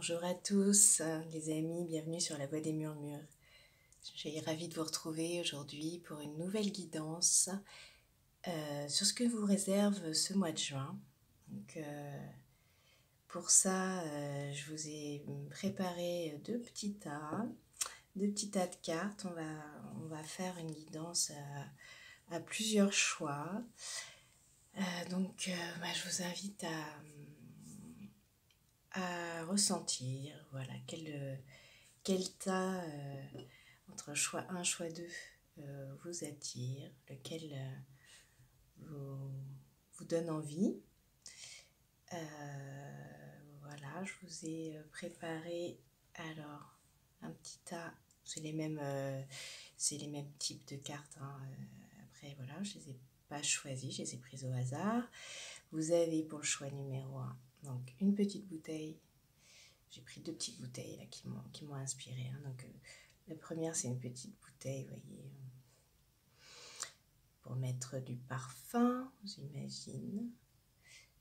Bonjour à tous les amis, bienvenue sur la Voix des Murmures. Je suis ravie de vous retrouver aujourd'hui pour une nouvelle guidance sur ce que vous réserve ce mois de juin. Donc, pour ça, je vous ai préparé deux petits tas de cartes. On va faire une guidance à plusieurs choix. Je vous invite à ressentir, voilà, quel tas entre choix 1, choix 2 vous attire, lequel vous donne envie. Voilà, je vous ai préparé alors un petit tas, c'est les mêmes types de cartes, hein. Après voilà, je les ai pas choisies, je les ai prises au hasard. Vous avez pour le choix numéro 1 donc une petite bouteille. J'ai pris deux petites bouteilles là, qui m'ont inspiré, hein. Donc la première, c'est une petite bouteille, vous voyez, pour mettre du parfum, j'imagine.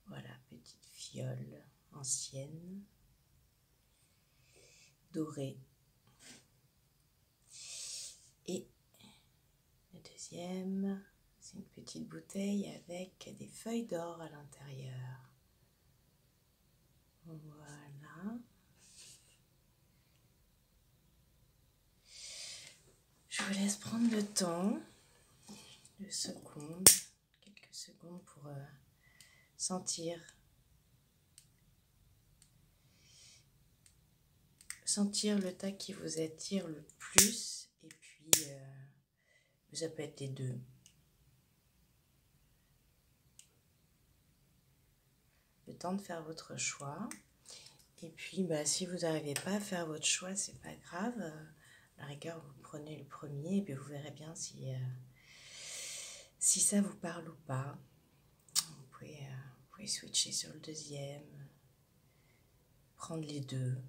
Voilà, petite fiole ancienne, dorée. Et la deuxième, c'est une petite bouteille avec des feuilles d'or à l'intérieur. Voilà. Je vous laisse prendre le temps, quelques secondes pour sentir le tas qui vous attire le plus, et puis ça peut être les deux. Le temps de faire votre choix. Et puis si vous n'arrivez pas à faire votre choix, c'est pas grave. À la rigueur, vous prenez le premier et puis vous verrez bien si ça vous parle ou pas. Vous pouvez switcher sur le deuxième, prendre les deux,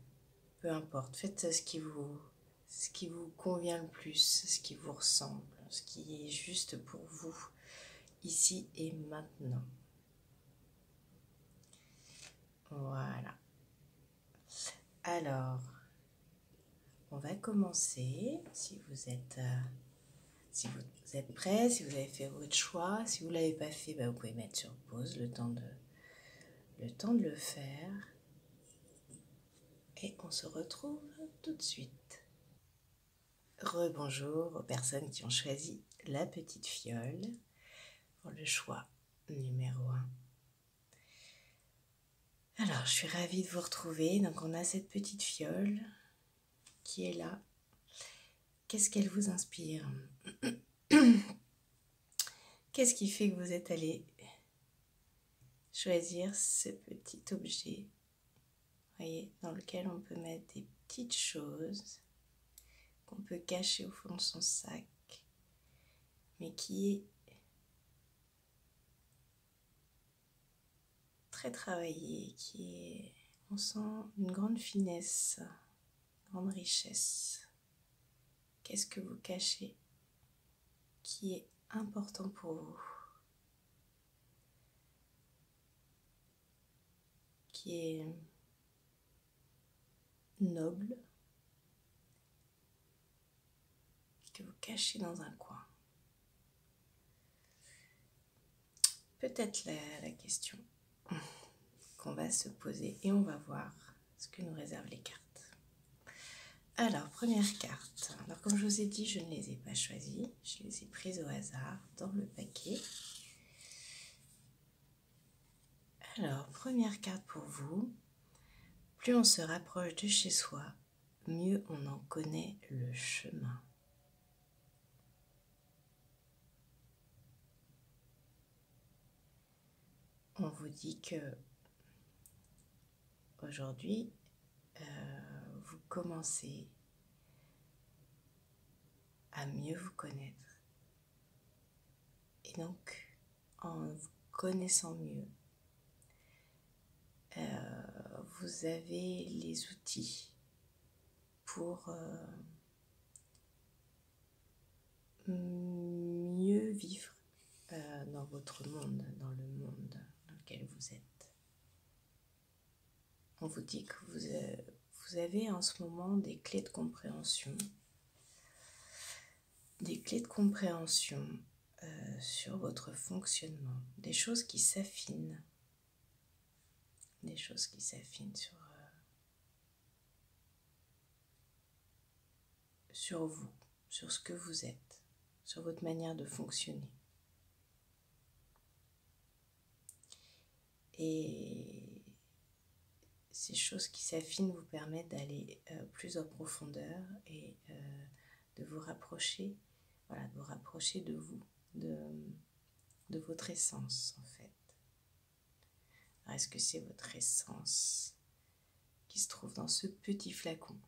peu importe. Faites ce qui vous convient le plus, ce qui vous ressemble, ce qui est juste pour vous, ici et maintenant. Voilà. Alors, on va commencer. Si vous êtes prêts, si vous avez fait votre choix, si vous ne l'avez pas fait, vous pouvez mettre sur pause le temps de le faire. Et on se retrouve tout de suite. Rebonjour aux personnes qui ont choisi la petite fiole pour le choix numéro 1. Alors, je suis ravie de vous retrouver. Donc, on a cette petite fiole qui est là. Qu'est-ce qu'elle vous inspire? Qu'est-ce qui fait que vous êtes allé choisir ce petit objet, voyez, dans lequel on peut mettre des petites choses qu'on peut cacher au fond de son sac, mais qui est très travaillé, on sent une grande finesse, une grande richesse. Qu'est-ce que vous cachez qui est important pour vous, qui est noble, que vous cachez dans un coin? Peut-être la question qu'on va se poser, et on va voir ce que nous réservent les cartes. Alors, première carte. Alors, comme je vous ai dit, je ne les ai pas choisies. Je les ai prises au hasard dans le paquet. Alors, première carte pour vous. Plus on se rapproche de chez soi, mieux on en connaît le chemin. On vous dit que aujourd'hui, vous commencez à mieux vous connaître. Et donc, en vous connaissant mieux, vous avez les outils pour mieux vivre dans votre monde, dans le monde dans lequel vous êtes. On vous dit que vous avez en ce moment des clés de compréhension. Des clés de compréhension sur votre fonctionnement. Des choses qui s'affinent. Des choses qui s'affinent sur vous, sur ce que vous êtes, sur votre manière de fonctionner. Et ces choses qui s'affinent vous permettent d'aller plus en profondeur et de vous rapprocher, voilà, de vous rapprocher de vous, de votre essence en fait. Alors, est-ce que c'est votre essence qui se trouve dans ce petit flacon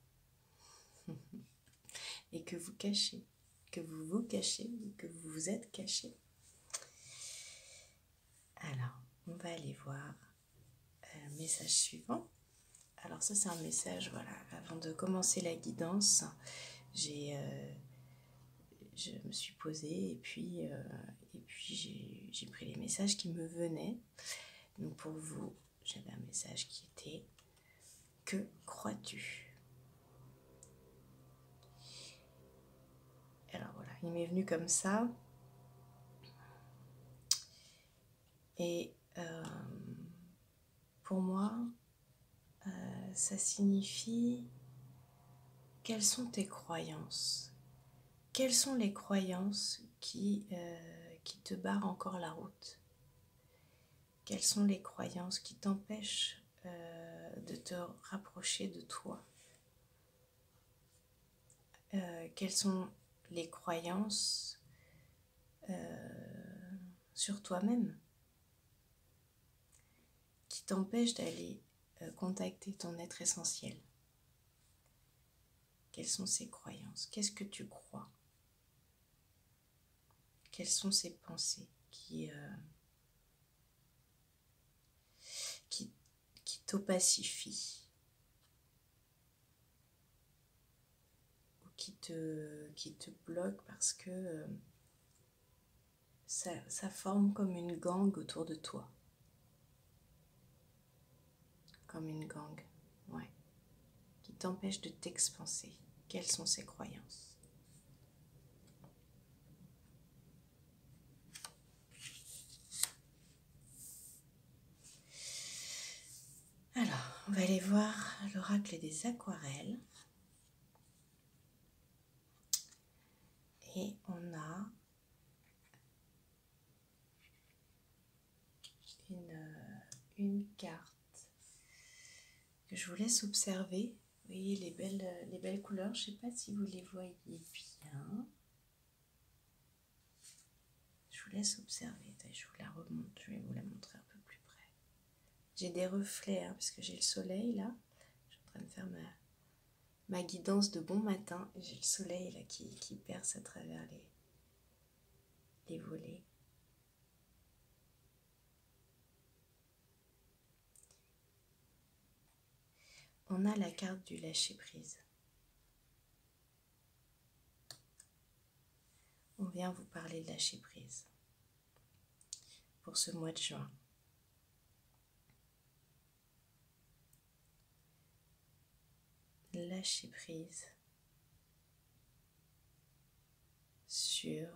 et que vous cachez, que vous vous cachez ou que vous vous êtes caché? Alors, on va aller voir le message suivant. Alors ça, c'est un message, voilà, avant de commencer la guidance, je me suis posée et puis j'ai pris les messages qui me venaient. Donc pour vous, j'avais un message qui était « Que crois-tu » ? Alors voilà, il m'est venu comme ça. Et pour moi, ça signifie quelles sont tes croyances ? Quelles sont les croyances qui te barrent encore la route ? Quelles sont les croyances qui t'empêchent de te rapprocher de toi ? Quelles sont les croyances sur toi-même qui t'empêchent d'aller contacter ton être essentiel ? Quelles sont ces croyances ? Qu'est-ce que tu crois ? Quelles sont ces pensées qui t'opacifient ou qui te bloquent parce que ça forme comme une gangue autour de toi. Comme une gangue, ouais, qui t'empêche de t'expanser. Quelles sont ces croyances ? Alors, on va aller voir l'oracle des aquarelles. Et on a une carte que je vous laisse observer. Vous voyez les belles couleurs, je ne sais pas si vous les voyez bien. Je vous laisse observer. Je vous la remonte, je vais vous la montrer un peu plus près. J'ai des reflets, parce que j'ai le soleil là. Je suis en train de faire ma guidance de bon matin. J'ai le soleil là qui perce à travers les volets. On a la carte du lâcher-prise. On vient vous parler de lâcher-prise pour ce mois de juin. Lâcher-prise sur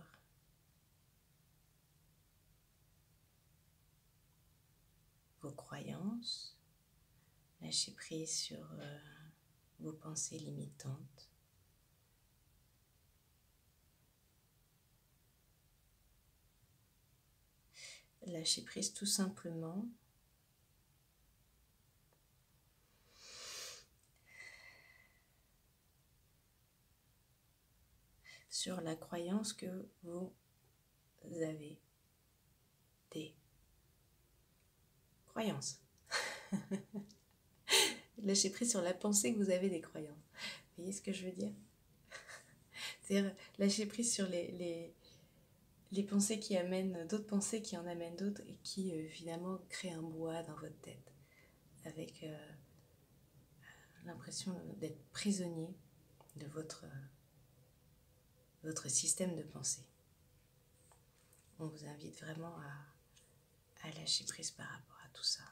vos croyances, lâcher prise sur vos pensées limitantes. Lâcher prise tout simplement sur la croyance que vous avez des croyances. Lâcher prise sur la pensée que vous avez des croyances. Vous voyez ce que je veux dire ? C'est-à-dire lâcher prise sur les pensées qui amènent d'autres pensées, qui en amènent d'autres et qui finalement créent un brouhaha dans votre tête avec l'impression d'être prisonnier de votre système de pensée. On vous invite vraiment à lâcher prise par rapport à tout ça.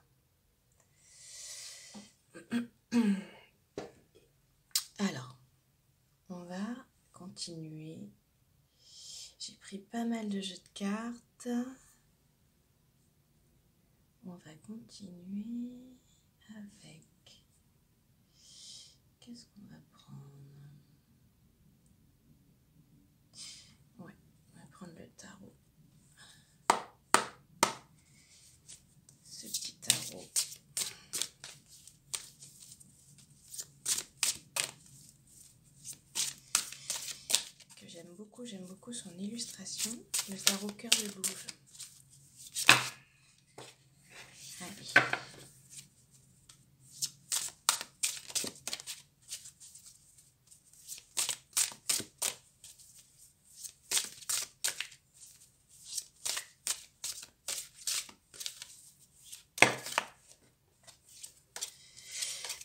mal de jeux de cartes. On va continuer avec... Qu'est-ce qu'on va prendre? Ouais, on va prendre le tarot. Ce petit tarot. Que j'aime beaucoup son illustration. Le tarot cœur de bouge. Allez.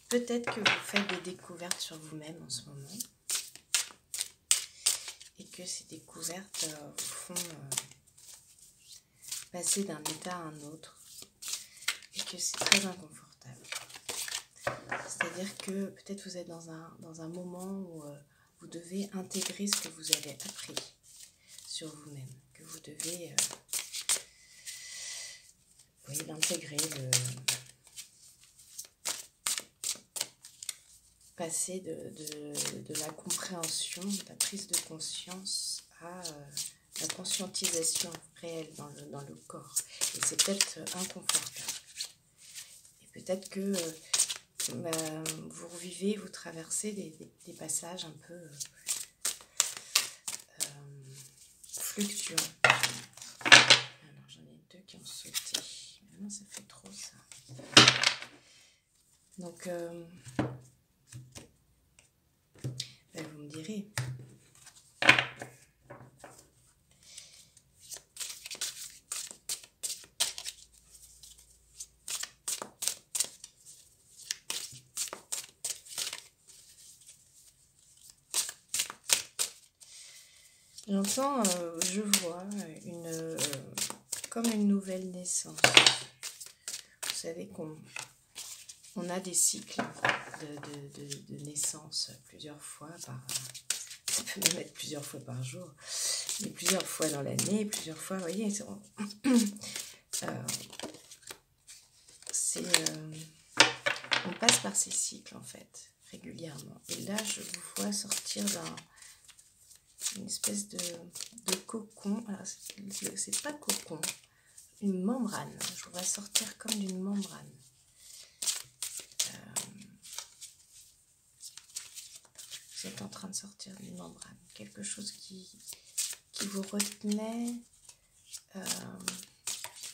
Peut-être que vous faites des découvertes sur vous-même en ce moment et que ces découvertes vous font passer d'un état à un autre et que c'est très inconfortable. C'est-à-dire que peut-être vous êtes dans un moment où vous devez intégrer ce que vous avez appris sur vous-même, que vous devez l'intégrer, passer de la compréhension, de la prise de conscience à la conscientisation réelle dans le corps. Et c'est peut-être inconfortable. Et peut-être que vous revivez, vous traversez des passages un peu fluctuants. Alors j'en ai deux qui ont sauté. Maintenant ça fait trop ça. Donc vous me direz. J'entends, je vois comme une nouvelle naissance. Vous savez qu'on a des cycles de naissance plusieurs fois ça peut même être plusieurs fois par jour, mais plusieurs fois dans l'année, plusieurs fois, vous voyez, on passe par ces cycles en fait, régulièrement. Et là, je vous vois sortir une espèce de cocon. Alors, c'est pas cocon, une membrane. Je vous vois sortir comme d'une membrane. Vous êtes en train de sortir d'une membrane. Quelque chose qui vous retenait,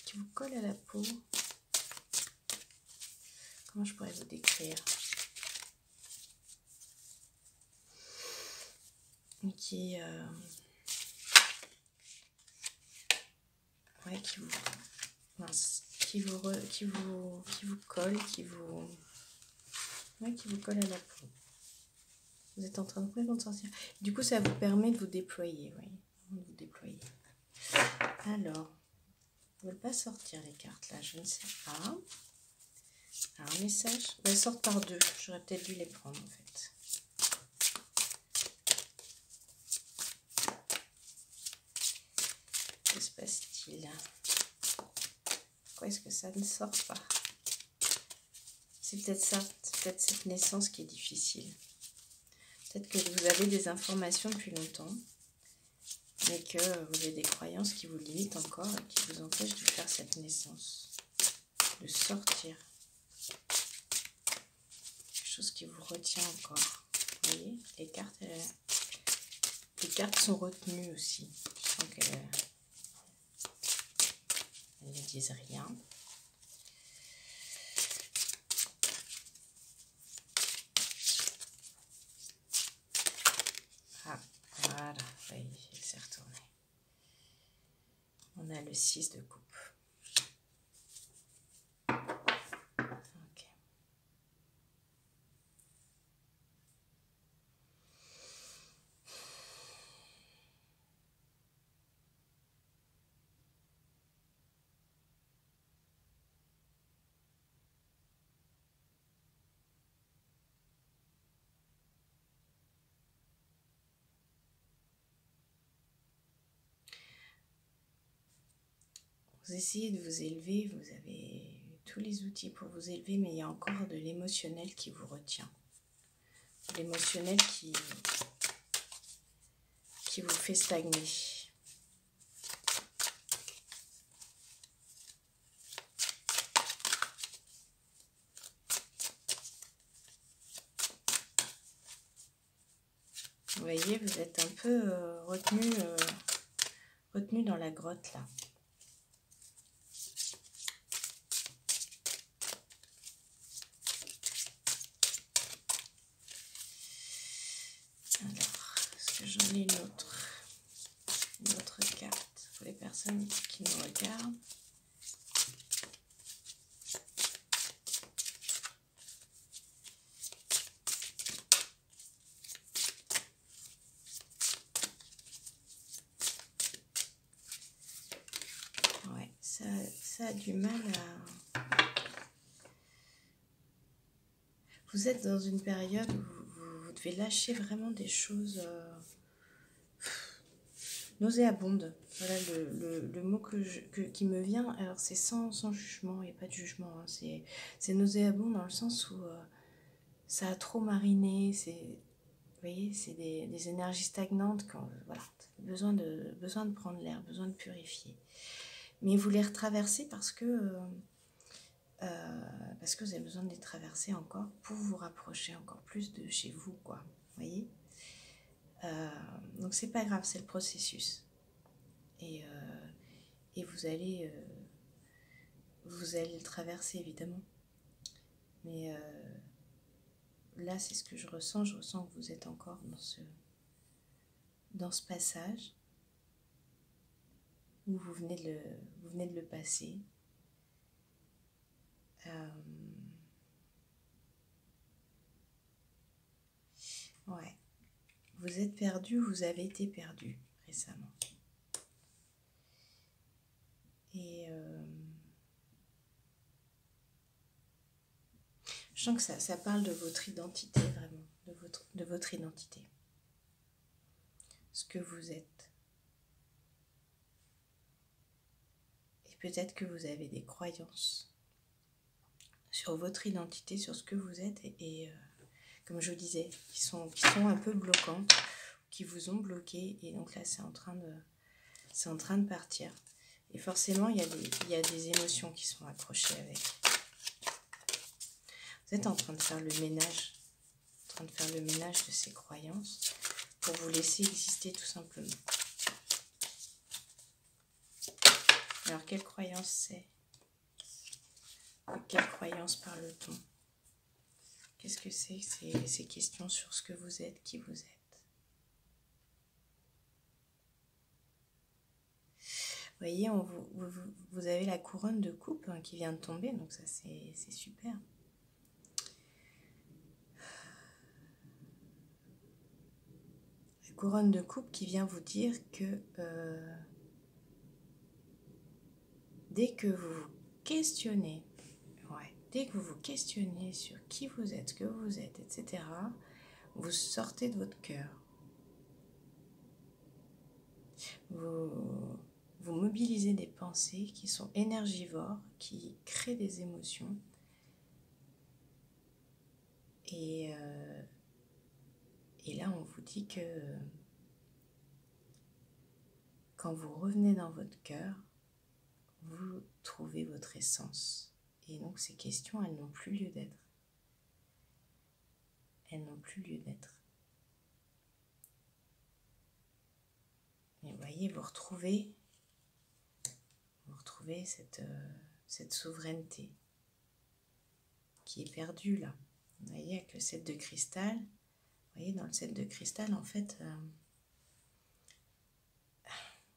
qui vous colle à la peau. Comment je pourrais vous décrire? Et qui vous colle, qui vous colle à la peau. Vous êtes en train de complètement sortir. Du coup, ça vous permet de vous déployer, oui, de vous déployer. Alors, ils ne veulent pas sortir les cartes là, je ne sais pas. Alors, un message, elles sortent par deux. J'aurais peut-être dû les prendre en fait. Que se passe-t-il? Pourquoi est-ce que ça ne sort pas? C'est peut-être ça, c'est peut-être cette naissance qui est difficile. Peut-être que vous avez des informations depuis longtemps, mais que vous avez des croyances qui vous limitent encore et qui vous empêchent de faire cette naissance, de sortir. Quelque chose qui vous retient encore. Vous voyez, les cartes sont retenues aussi. Je sens qu'elles ne disent rien. Ah, voilà, oui, il s'est retourné. On a le 6 de coupe. Ok. Vous essayez de vous élever, vous avez tous les outils pour vous élever, mais il y a encore de l'émotionnel qui vous retient. L'émotionnel qui vous fait stagner. Vous voyez, vous êtes un peu retenu dans la grotte là. Alors, est-ce que j'en ai une autre carte pour les personnes qui nous regardent? Ouais, ça a du mal à... Vous êtes dans une période où vous devez lâcher vraiment des choses nauséabondes. Voilà le mot qui me vient. Alors c'est sans jugement, il n'y a pas de jugement. Hein. C'est nauséabond dans le sens où ça a trop mariné. Vous voyez, c'est des énergies stagnantes. Voilà, besoin de prendre l'air, besoin de purifier. Mais vous les retraversez parce que vous avez besoin de les traverser encore pour vous rapprocher encore plus de chez vous, quoi. Vous voyez, donc c'est pas grave, c'est le processus. Et vous allez le traverser évidemment. Mais là, c'est ce que je ressens. Je ressens que vous êtes encore dans ce passage où vous venez de le passer. Ouais. Vous êtes perdu, vous avez été perdu récemment. Et je sens que ça parle de votre identité, vraiment, de votre identité. Ce que vous êtes. Et peut-être que vous avez des croyances sur votre identité, sur ce que vous êtes, et comme je vous disais, qui sont un peu bloquantes, qui vous ont bloqué, et donc là c'est en train de partir. Et forcément, il y a des émotions qui sont accrochées avec. Vous êtes en train de faire le ménage, de ces croyances, pour vous laisser exister tout simplement. Alors, quelle croyance c'est? De quelle croyance parle-t-on? Qu'est-ce que c'est ces questions sur ce que vous êtes, qui vous êtes? Vous voyez, vous avez la couronne de coupe qui vient de tomber, donc ça c'est super. La couronne de coupe qui vient vous dire que dès que vous vous questionnez, sur qui vous êtes, ce que vous êtes, etc., vous sortez de votre cœur. Vous mobilisez des pensées qui sont énergivores, qui créent des émotions. Et là, on vous dit que quand vous revenez dans votre cœur, vous trouvez votre essence. Et donc, ces questions, elles n'ont plus lieu d'être. Elles n'ont plus lieu d'être. Et vous voyez, vous retrouvez cette souveraineté qui est perdue là. Vous voyez, avec le 7 de cristal, vous voyez, dans le 7 de cristal, en fait, le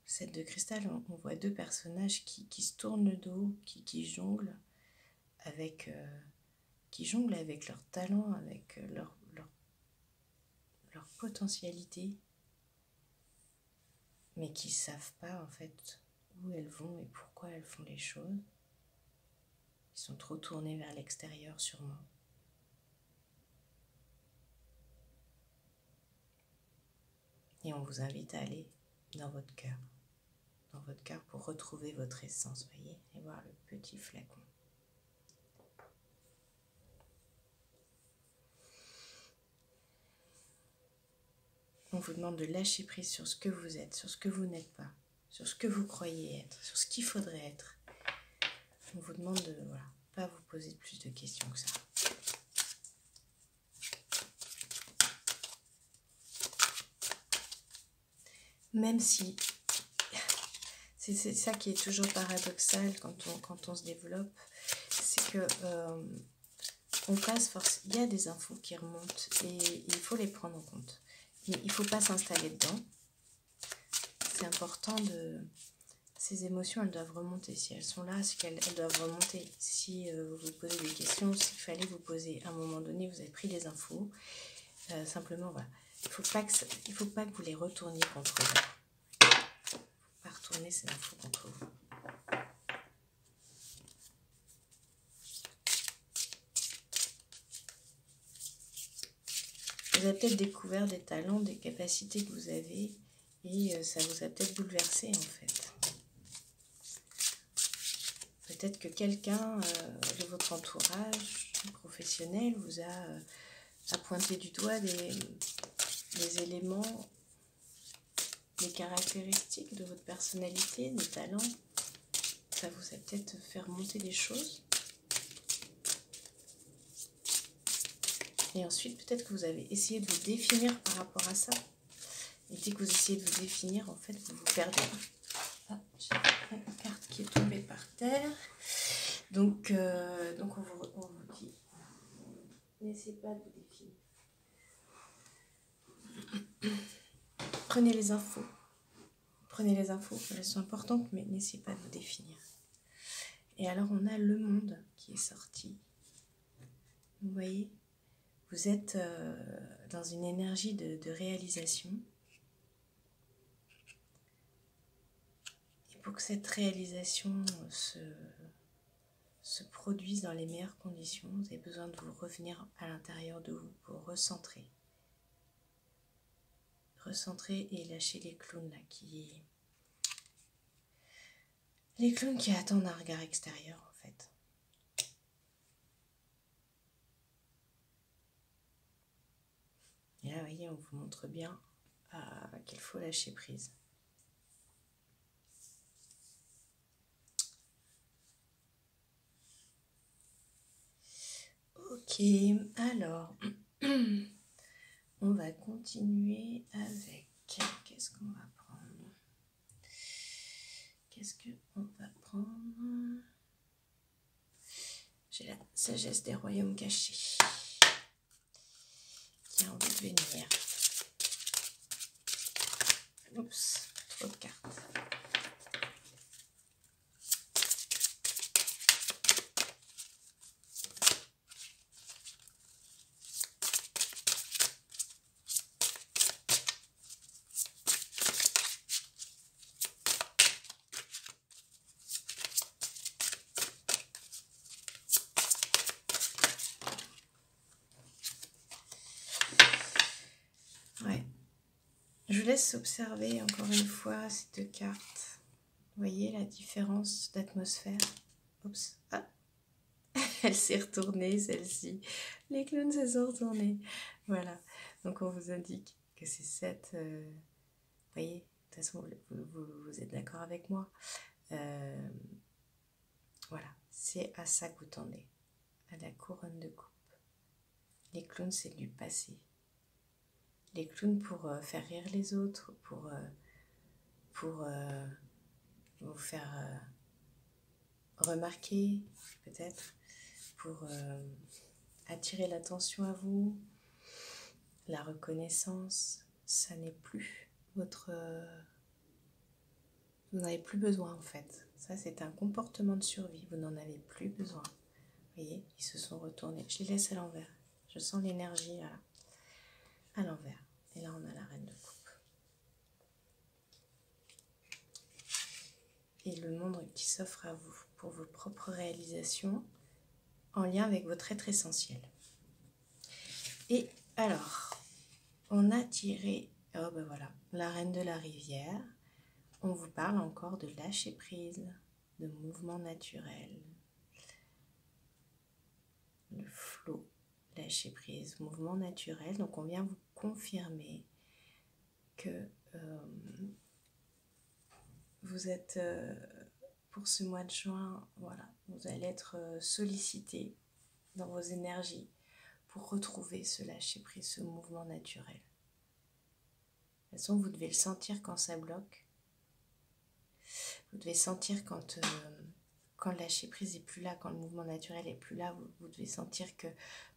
7 de cristal, on voit deux personnages qui se tournent le dos, qui jonglent avec leur talent, avec leur potentialité, mais qui ne savent pas en fait où elles vont et pourquoi elles font les choses. Ils sont trop tournés vers l'extérieur sûrement. Et on vous invite à aller dans votre cœur. dans votre cœur pour retrouver votre essence, voyez, et voir le petit flacon. On vous demande de lâcher prise sur ce que vous êtes, sur ce que vous n'êtes pas, sur ce que vous croyez être, sur ce qu'il faudrait être. On vous demande de voilà, pas vous poser plus de questions que ça. Même si, c'est ça qui est toujours paradoxal quand on se développe, c'est que on passe force. Il y a des infos qui remontent et il faut les prendre en compte. Mais il ne faut pas s'installer dedans. C'est important de... Ces émotions, elles doivent remonter. Si elles sont là, c'est qu'elles doivent remonter. Si vous vous posez des questions, s'il fallait vous poser à un moment donné, vous avez pris des infos. Simplement, voilà. Il ne faut pas que vous les retourniez contre vous. Il ne faut pas retourner ces infos contre vous. Vous avez peut-être découvert des talents, des capacités que vous avez et ça vous a peut-être bouleversé en fait. Peut-être que quelqu'un de votre entourage professionnel vous a pointé du doigt des éléments, des caractéristiques de votre personnalité, des talents. Ça vous a peut-être fait remonter des choses. Et ensuite, peut-être que vous avez essayé de vous définir par rapport à ça. Et dès que vous essayez de vous définir, en fait, vous vous perdez. Ah, j'ai une carte qui est tombée par terre. Donc on vous dit, n'essayez pas de vous définir. Prenez les infos. Prenez les infos, elles sont importantes, mais n'essayez pas de vous définir. Et alors, on a le monde qui est sorti. Vous voyez ? Vous êtes dans une énergie de réalisation. Et pour que cette réalisation se produise dans les meilleures conditions, vous avez besoin de vous revenir à l'intérieur de vous pour recentrer. Recentrer et lâcher les clowns là les clowns qui attendent un regard extérieur en fait. Et là, vous voyez, on vous montre bien qu'il faut lâcher prise. Ok, alors, on va continuer avec... Qu'est-ce qu'on va prendre? Qu'est-ce qu'on va prendre? J'ai la sagesse des royaumes cachés qui a envie de venir. Oups, trop de cartes. Ouais. Je vous laisse observer encore une fois ces deux cartes. Vous voyez la différence d'atmosphère? Oups, ah, elle s'est retournée celle-ci. Les clowns se sont retournés. Voilà, donc on vous indique que c'est cette... vous voyez, de toute façon, vous êtes d'accord avec moi. Voilà, c'est à ça que vous tendez, à la couronne de coupe. Les clowns, c'est du passé. Les clowns pour faire rire les autres, pour vous faire remarquer, peut-être, pour attirer l'attention à vous, la reconnaissance, ça n'est plus votre... vous n'en avez plus besoin en fait. Ça, c'est un comportement de survie, vous n'en avez plus besoin. Vous voyez, ils se sont retournés. Je les laisse à l'envers. Je sens l'énergie à l'envers. Et là, on a la reine de coupe. Et le monde qui s'offre à vous pour vos propres réalisations en lien avec votre être essentiel. Et alors, on a tiré, oh ben voilà, la reine de la rivière. on vous parle encore de lâcher prise, de mouvement naturel, le flow, lâcher prise, mouvement naturel. Donc on vient vous confirmer que vous êtes, pour ce mois de juin, voilà, vous allez être sollicité dans vos énergies pour retrouver ce lâcher prise, ce mouvement naturel. De toute façon, vous devez le sentir quand ça bloque. Vous devez sentir quand le lâcher prise n'est plus là, quand le mouvement naturel n'est plus là, vous devez sentir que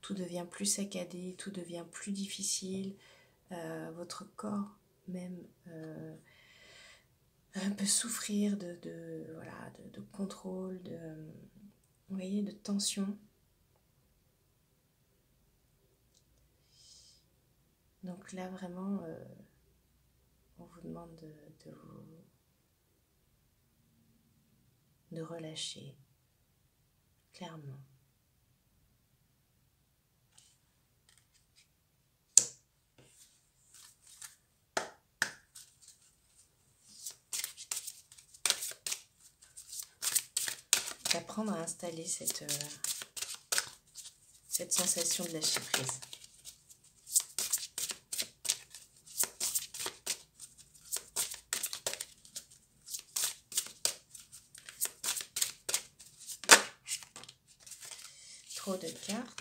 tout devient plus saccadé, tout devient plus difficile. Votre corps même peut souffrir de contrôle, vous voyez, de tension. Donc là, vraiment, on vous demande de relâcher, clairement. D'apprendre à installer cette sensation de lâcher prise. Trop de cartes.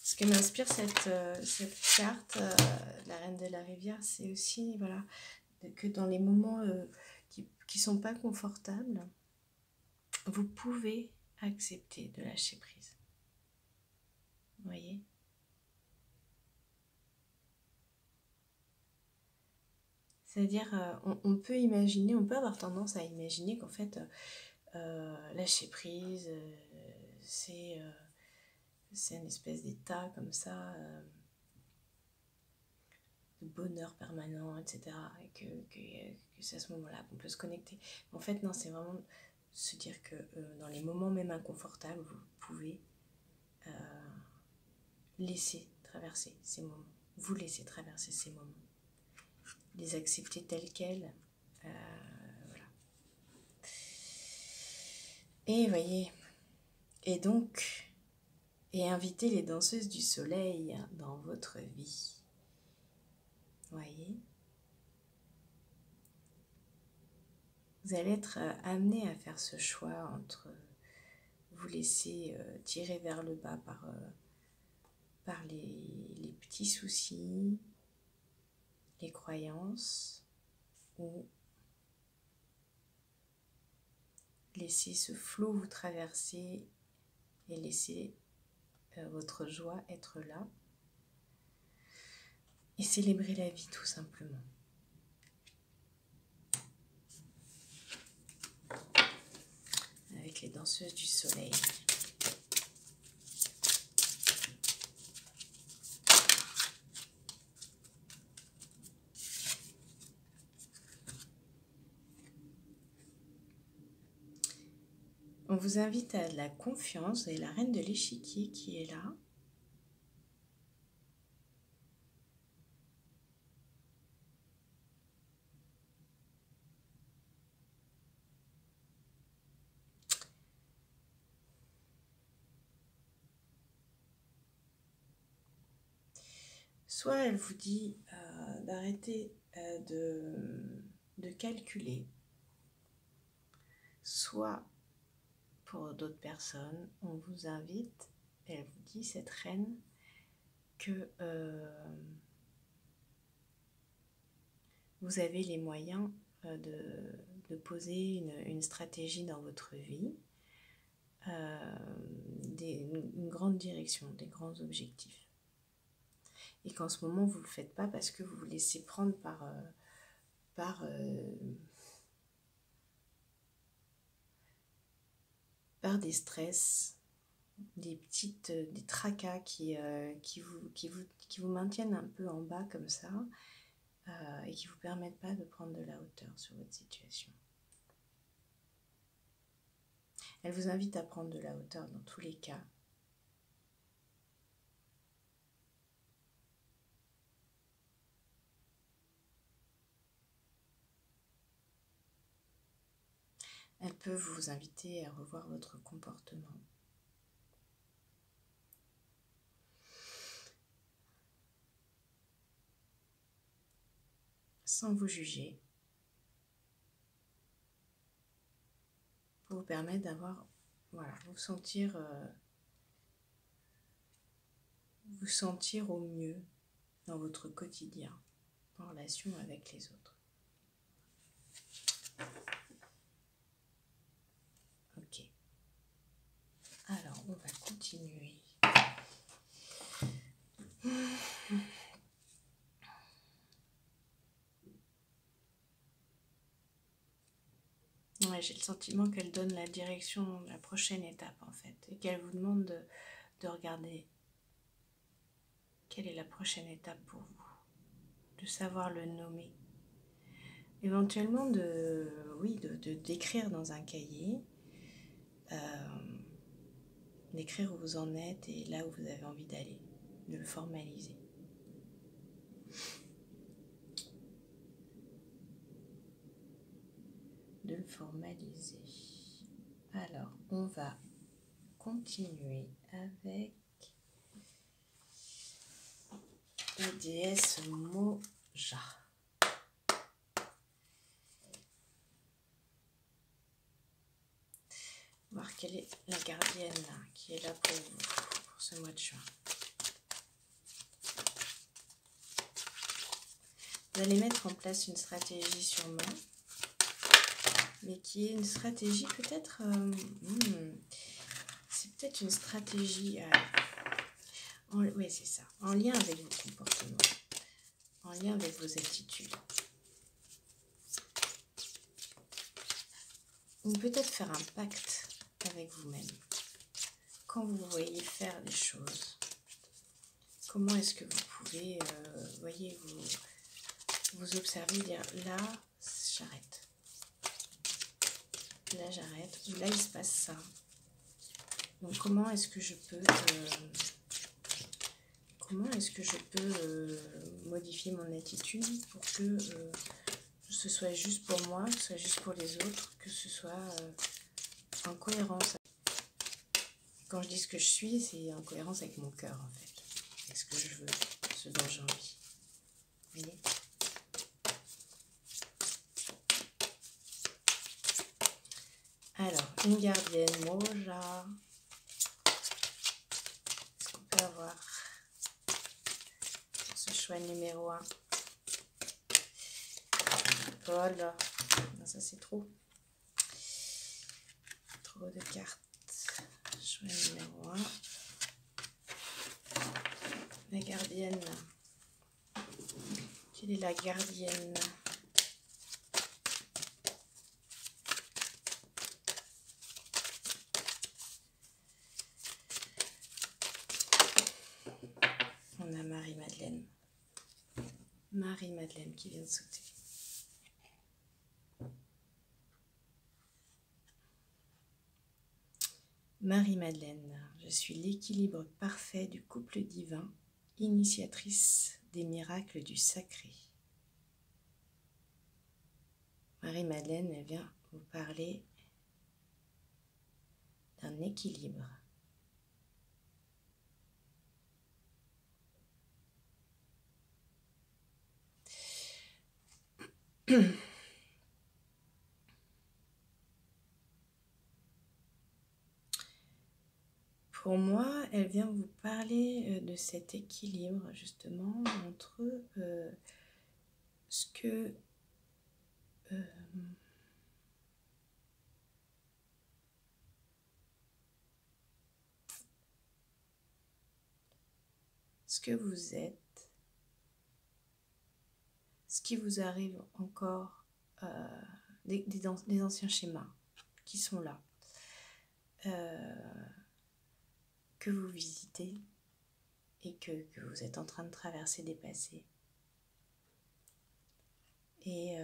Ce que m'inspire cette carte, la Reine de la Rivière, c'est aussi voilà, que dans les moments qui ne sont pas confortables, vous pouvez accepter de lâcher prise. Vous voyez ? C'est-à-dire, on peut imaginer, on peut avoir tendance à imaginer qu'en fait, lâcher prise, c'est une espèce d'état comme ça, de bonheur permanent, etc. Et que c'est à ce moment-là qu'on peut se connecter. Mais en fait, non, c'est vraiment se dire que dans les moments même inconfortables, vous pouvez laisser traverser ces moments. Vous laissez traverser ces moments. Les accepter tels quels. Voilà. Et voyez, et donc, et inviter les danseuses du soleil dans votre vie. Voyez, vous allez être amené à faire ce choix entre vous laisser tirer vers le bas par les petits soucis, les croyances, ou laisser ce flot vous traverser et laisser votre joie être là et célébrer la vie tout simplement. Avec les danseuses du soleil. On vous invite à la confiance et la reine de l'échiquier qui est là. Soit elle vous dit d'arrêter de calculer, soit pour d'autres personnes, on vous invite, elle vous dit, cette reine, que vous avez les moyens de poser une stratégie dans votre vie, une grande direction, des grands objectifs. Et qu'en ce moment, vous ne le faites pas parce que vous vous laissez prendre par par des stress, des tracas qui vous maintiennent un peu en bas comme ça et qui ne vous permettent pas de prendre de la hauteur sur votre situation. Elle vous invite à prendre de la hauteur dans tous les cas. Elle peut vous inviter à revoir votre comportement. Sans vous juger. Pour vous permettre d'avoir, voilà, vous sentir au mieux dans votre quotidien, en relation avec les autres. Ok. Alors, on va continuer. Ouais, j'ai le sentiment qu'elle donne la direction de la prochaine étape en fait, et qu'elle vous demande de regarder quelle est la prochaine étape pour vous, de savoir le nommer. Éventuellement d'écrire dans un cahier, d'écrire où vous en êtes et là où vous avez envie d'aller, de le formaliser. Alors, on va continuer avec la déesse Moja. Voir quelle est la gardienne qui est là pour vous, pour ce mois de juin. Vous allez mettre en place une stratégie sûrement, mais qui est une stratégie peut-être... c'est peut-être une stratégie... oui, c'est ça. En lien avec vos comportements, en lien avec vos attitudes. Ou peut-être faire un pacte avec vous-même. Quand vous voyez faire des choses, comment est-ce que vous pouvez, vous observer, dire là, j'arrête. Là, j'arrête. Ou là, il se passe ça. Donc, comment est-ce que je peux modifier mon attitude pour que ce soit juste pour moi, que ce soit juste pour les autres, que ce soit en cohérence. Quand je dis ce que je suis, c'est en cohérence avec mon cœur, en fait. Avec ce que je veux, ce dont j'ai envie. Vous voyez ? Alors, une gardienne Moja. Qu'est-ce qu'on peut avoir pour ce choix numéro 1? Oh là, non, ça c'est trop. Trop de cartes. Choix numéro 1. La gardienne. Quelle est la gardienne? On a Marie-Madeleine. Marie-Madeleine qui vient de sauter. Marie-Madeleine, je suis l'équilibre parfait du couple divin, initiatrice des miracles du sacré. Marie-Madeleine, elle vient vous parler d'un équilibre. Pour moi, elle vient vous parler de cet équilibre justement entre ce que vous êtes, ce qui vous arrive encore, des anciens schémas qui sont là. que vous visitez et que vous êtes en train de traverser des passés. Et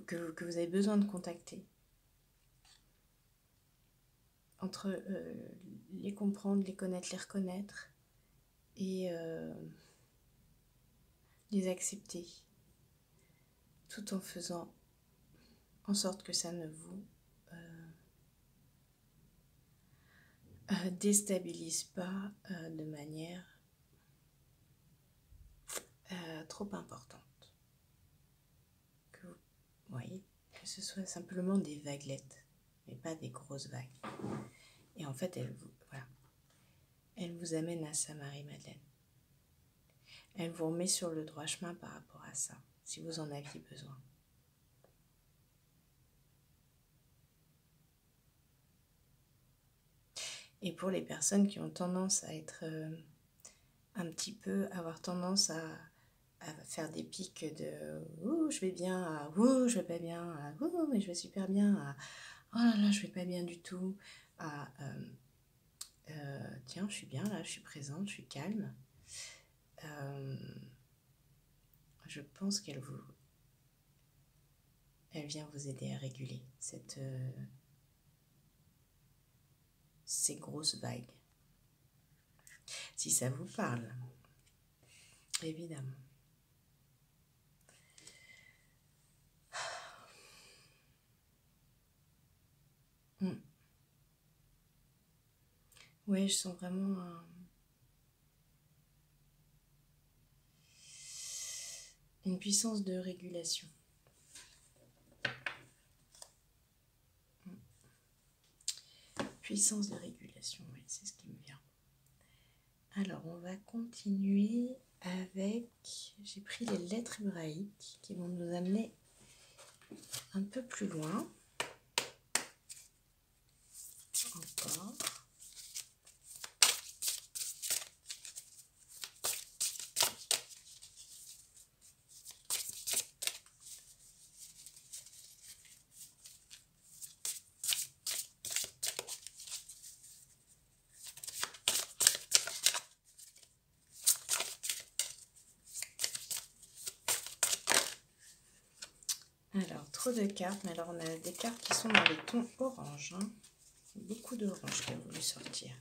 que vous avez besoin de contacter. Entre les comprendre, les connaître, les reconnaître et les accepter, tout en faisant en sorte que ça ne vous déstabilise pas de manière trop importante. Que vous voyez, que ce soit simplement des vaguelettes, mais pas des grosses vagues. Et en fait, elle vous amène à ça, Marie-Madeleine. Elle vous remet sur le droit chemin par rapport à ça, si vous en aviez besoin. Et pour les personnes qui ont tendance à être un petit peu, avoir tendance à faire des pics de « ouh, je vais bien » à « ouh, je vais pas bien » à « ouh, mais je vais super bien » à « oh là là, je vais pas bien du tout » à tiens, je suis bien là, je suis présente, je suis calme. Je pense qu'elle vient vous aider à réguler ces grosses vagues. Si ça vous parle, évidemment. Ouais, je sens vraiment une puissance de régulation. Puissance de régulation, oui, c'est ce qui me vient. Alors, on va continuer avec... J'ai pris les lettres hébraïques qui vont nous amener un peu plus loin. Encore. Alors, trop de cartes, mais alors on a des cartes qui sont dans les tons orange. Hein. Beaucoup d'orange qui a voulu sortir.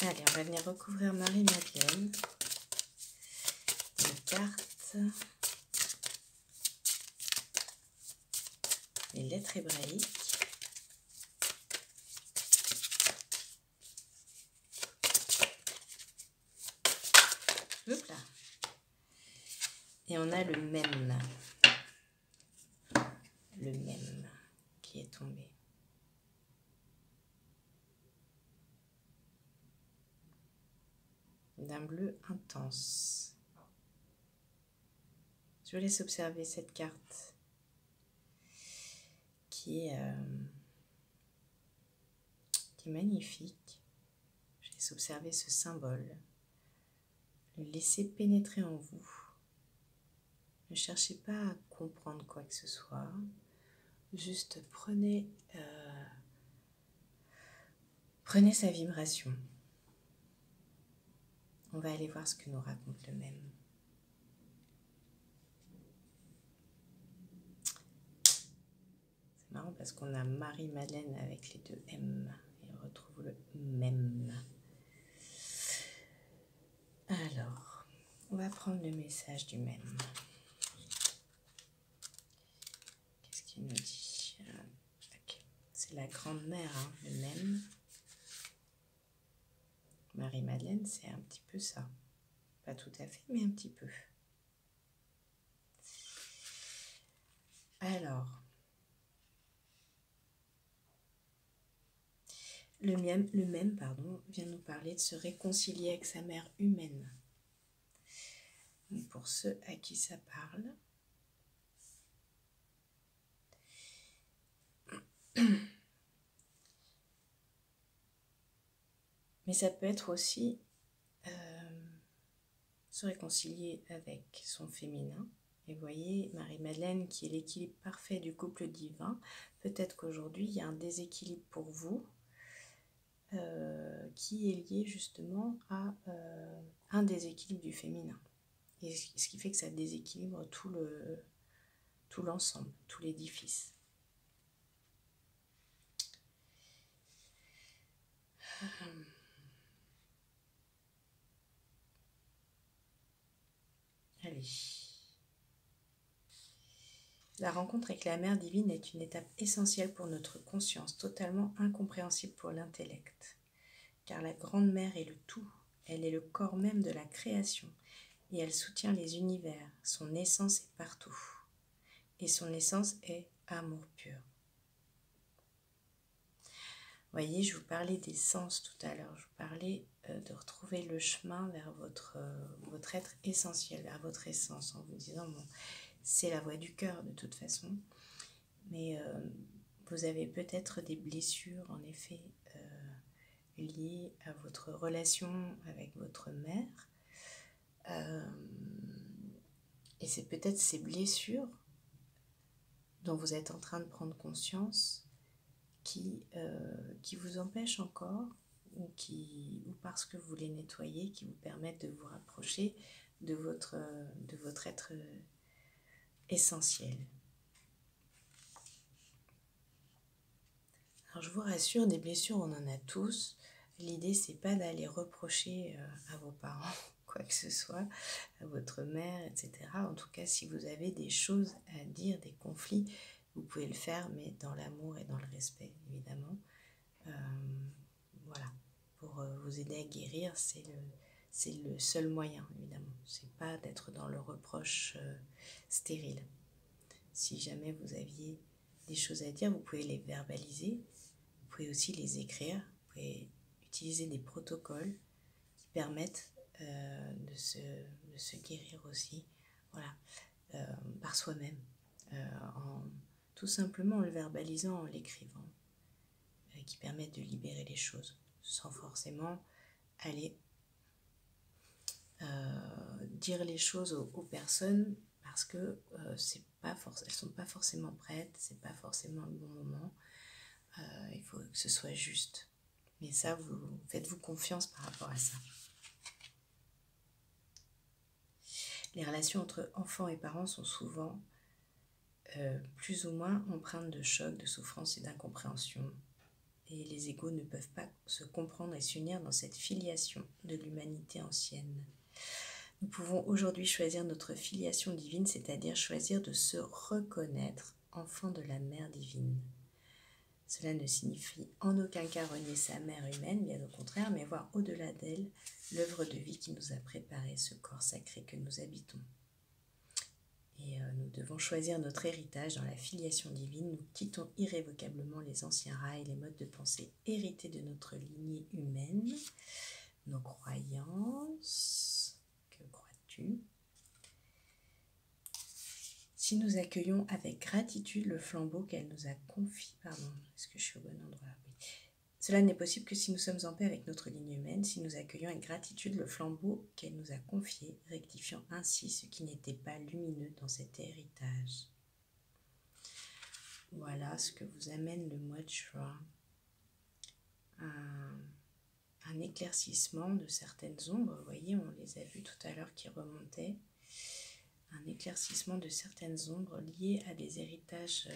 Allez, on va venir recouvrir Marie-Madeleine. Les cartes. Les lettres hébraïques. Hop là. Et on a le même. Le même qui est tombé. D'un bleu intense. Je vous laisse observer cette carte qui est magnifique. Je laisse observer ce symbole. Le laissez pénétrer en vous. Ne cherchez pas à comprendre quoi que ce soit. Juste prenez sa vibration. On va aller voir ce que nous raconte le même. C'est marrant parce qu'on a Marie-Madeleine avec les deux M. Et on retrouve le même. Alors, on va prendre le message du même. Qu'est-ce qu'il nous dit? Okay. C'est la grande-mère, hein, le même. Marie-Madeleine, c'est un petit peu ça. Pas tout à fait, mais un petit peu. Alors, le même, vient nous parler de se réconcilier avec sa mère humaine. Donc pour ceux à qui ça parle, Mais ça peut être aussi se réconcilier avec son féminin. Et voyez, Marie-Madeleine, qui est l'équilibre parfait du couple divin, peut-être qu'aujourd'hui, il y a un déséquilibre pour vous qui est lié justement à un déséquilibre du féminin. Et ce qui fait que ça déséquilibre tout l'ensemble, tout l'édifice. Allez. La rencontre avec la Mère divine est une étape essentielle pour notre conscience, totalement incompréhensible pour l'intellect. Car la Grande Mère est le tout, elle est le corps même de la création, et elle soutient les univers, son essence est partout. Et son essence est amour pur. Voyez, je vous parlais des sens tout à l'heure, je vous parlais de retrouver le chemin vers votre être essentiel, vers votre essence, en vous disant, bon, c'est la voie du cœur de toute façon, mais vous avez peut-être des blessures, en effet, liées à votre relation avec votre mère, et c'est peut-être ces blessures dont vous êtes en train de prendre conscience qui vous empêchent encore, ou parce que vous les nettoyez, qui vous permettent de vous rapprocher de votre être essentiel. Alors je vous rassure, des blessures on en a tous. L'idée c'est pas d'aller reprocher à vos parents quoi que ce soit, à votre mère, etc. En tout cas, si vous avez des choses à dire, des conflits, vous pouvez le faire, mais dans l'amour et dans le respect, évidemment. Voilà, pour vous aider à guérir, c'est le seul moyen, évidemment. C'est pas d'être dans le reproche stérile. Si jamais vous aviez des choses à dire, vous pouvez les verbaliser, vous pouvez aussi les écrire, vous pouvez utiliser des protocoles qui permettent de se guérir aussi, voilà, par soi-même, tout simplement en le verbalisant, en l'écrivant, qui permettent de libérer les choses, sans forcément aller dire les choses aux personnes, parce que elles ne sont pas forcément prêtes, c'est pas forcément le bon moment, il faut que ce soit juste. Mais ça, faites-vous confiance par rapport à ça. Les relations entre enfants et parents sont souvent plus ou moins empreintes de chocs, de souffrance et d'incompréhension. Et les égos ne peuvent pas se comprendre et s'unir dans cette filiation de l'humanité ancienne. Nous pouvons aujourd'hui choisir notre filiation divine, c'est-à-dire choisir de se reconnaître enfant de la Mère divine. Cela ne signifie en aucun cas renier sa mère humaine, bien au contraire, mais voir au-delà d'elle l'œuvre de vie qui nous a préparé ce corps sacré que nous habitons. Et nous devons choisir notre héritage dans la filiation divine. Nous quittons irrévocablement les anciens rails et les modes de pensée hérités de notre lignée humaine, nos croyances. Que crois-tu ? Si nous accueillons avec gratitude le flambeau qu'elle nous a confié, est-ce que je suis au bon endroit ? Oui. Cela n'est possible que si nous sommes en paix avec notre ligne humaine, si nous accueillons avec gratitude le flambeau qu'elle nous a confié, rectifiant ainsi ce qui n'était pas lumineux dans cet héritage. Voilà ce que vous amène le mois de juin. Un éclaircissement de certaines ombres, vous voyez, on les a vues tout à l'heure qui remontaient. Un éclaircissement de certaines ombres liées à des héritages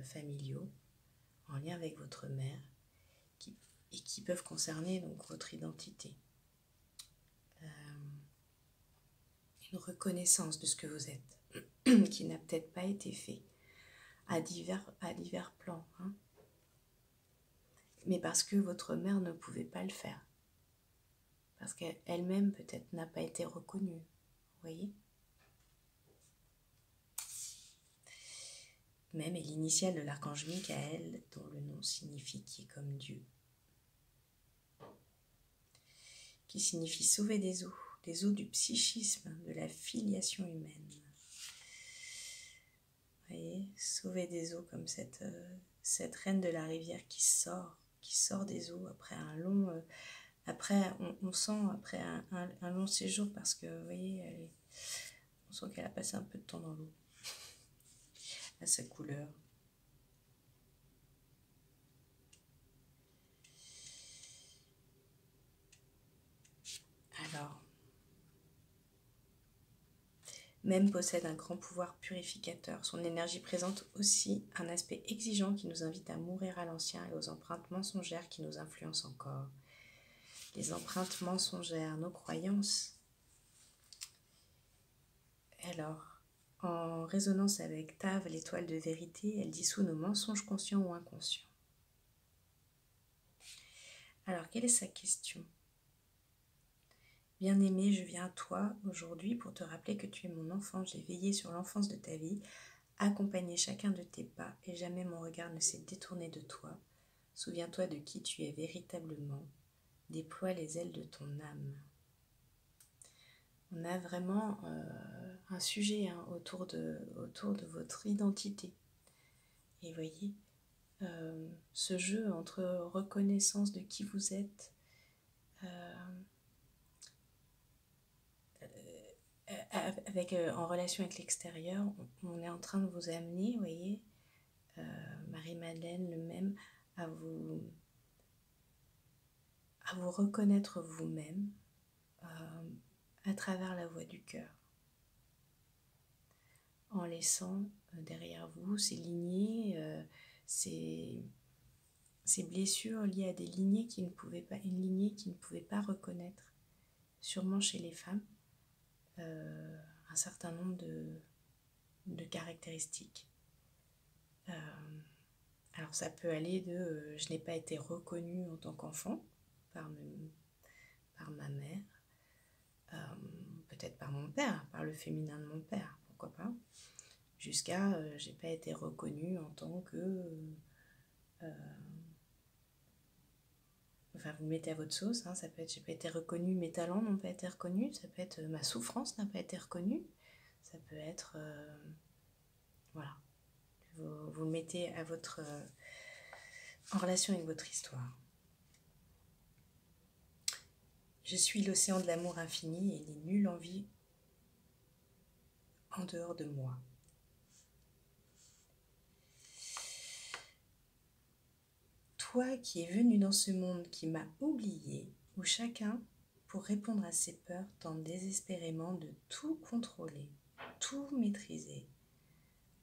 familiaux en lien avec votre mère et qui peuvent concerner donc votre identité. Une reconnaissance de ce que vous êtes qui n'a peut-être pas été fait à divers plans, hein. Mais parce que votre mère ne pouvait pas le faire, parce qu'elle-même peut-être n'a pas été reconnue, vous voyez. Même est l'initiale de l'archange Michael, dont le nom signifie qui est comme Dieu, qui signifie sauver des eaux du psychisme, de la filiation humaine. Vous voyez, sauver des eaux comme cette reine de la rivière qui sort des eaux après un long... après, on sent après un long séjour parce que, vous voyez, on sent qu'elle a passé un peu de temps dans l'eau. À sa couleur. Alors, même possède un grand pouvoir purificateur. Son énergie présente aussi un aspect exigeant qui nous invite à mourir à l'ancien et aux empreintes mensongères qui nous influencent encore. Les empreintes mensongères, nos croyances. Alors, en résonance avec Tav, l'étoile de vérité, elle dissout nos mensonges conscients ou inconscients. Alors, quelle est sa question ? Bien-aimé, je viens à toi aujourd'hui pour te rappeler que tu es mon enfant. J'ai veillé sur l'enfance de ta vie, accompagné chacun de tes pas et jamais mon regard ne s'est détourné de toi. Souviens-toi de qui tu es véritablement. Déploie les ailes de ton âme. On a vraiment un sujet autour de votre identité. Et voyez, ce jeu entre reconnaissance de qui vous êtes, avec, en relation avec l'extérieur, on est en train de vous amener, vous voyez, Marie-Madeleine, le même, à vous reconnaître vous-même à travers la voix du cœur, en laissant derrière vous ces lignées, ces blessures liées à des lignées qui ne pouvaient pas, une lignée qui ne pouvait pas reconnaître, sûrement chez les femmes, un certain nombre de caractéristiques. Alors ça peut aller de je n'ai pas été reconnue en tant qu'enfant par ma mère, peut-être par mon père, par le féminin de mon père, pourquoi pas, jusqu'à j'ai pas été reconnue en tant que... enfin, vous le mettez à votre sauce, ça peut être j'ai pas été reconnue, mes talents n'ont pas été reconnus, ça peut être ma souffrance n'a pas été reconnue, ça peut être... voilà. Vous le mettez à votre... en relation avec votre histoire. Je suis l'océan de l'amour infini et il n'est nulle envie en dehors de moi. Toi qui es venu dans ce monde qui m'a oublié, où chacun, pour répondre à ses peurs, tente désespérément de tout contrôler, tout maîtriser,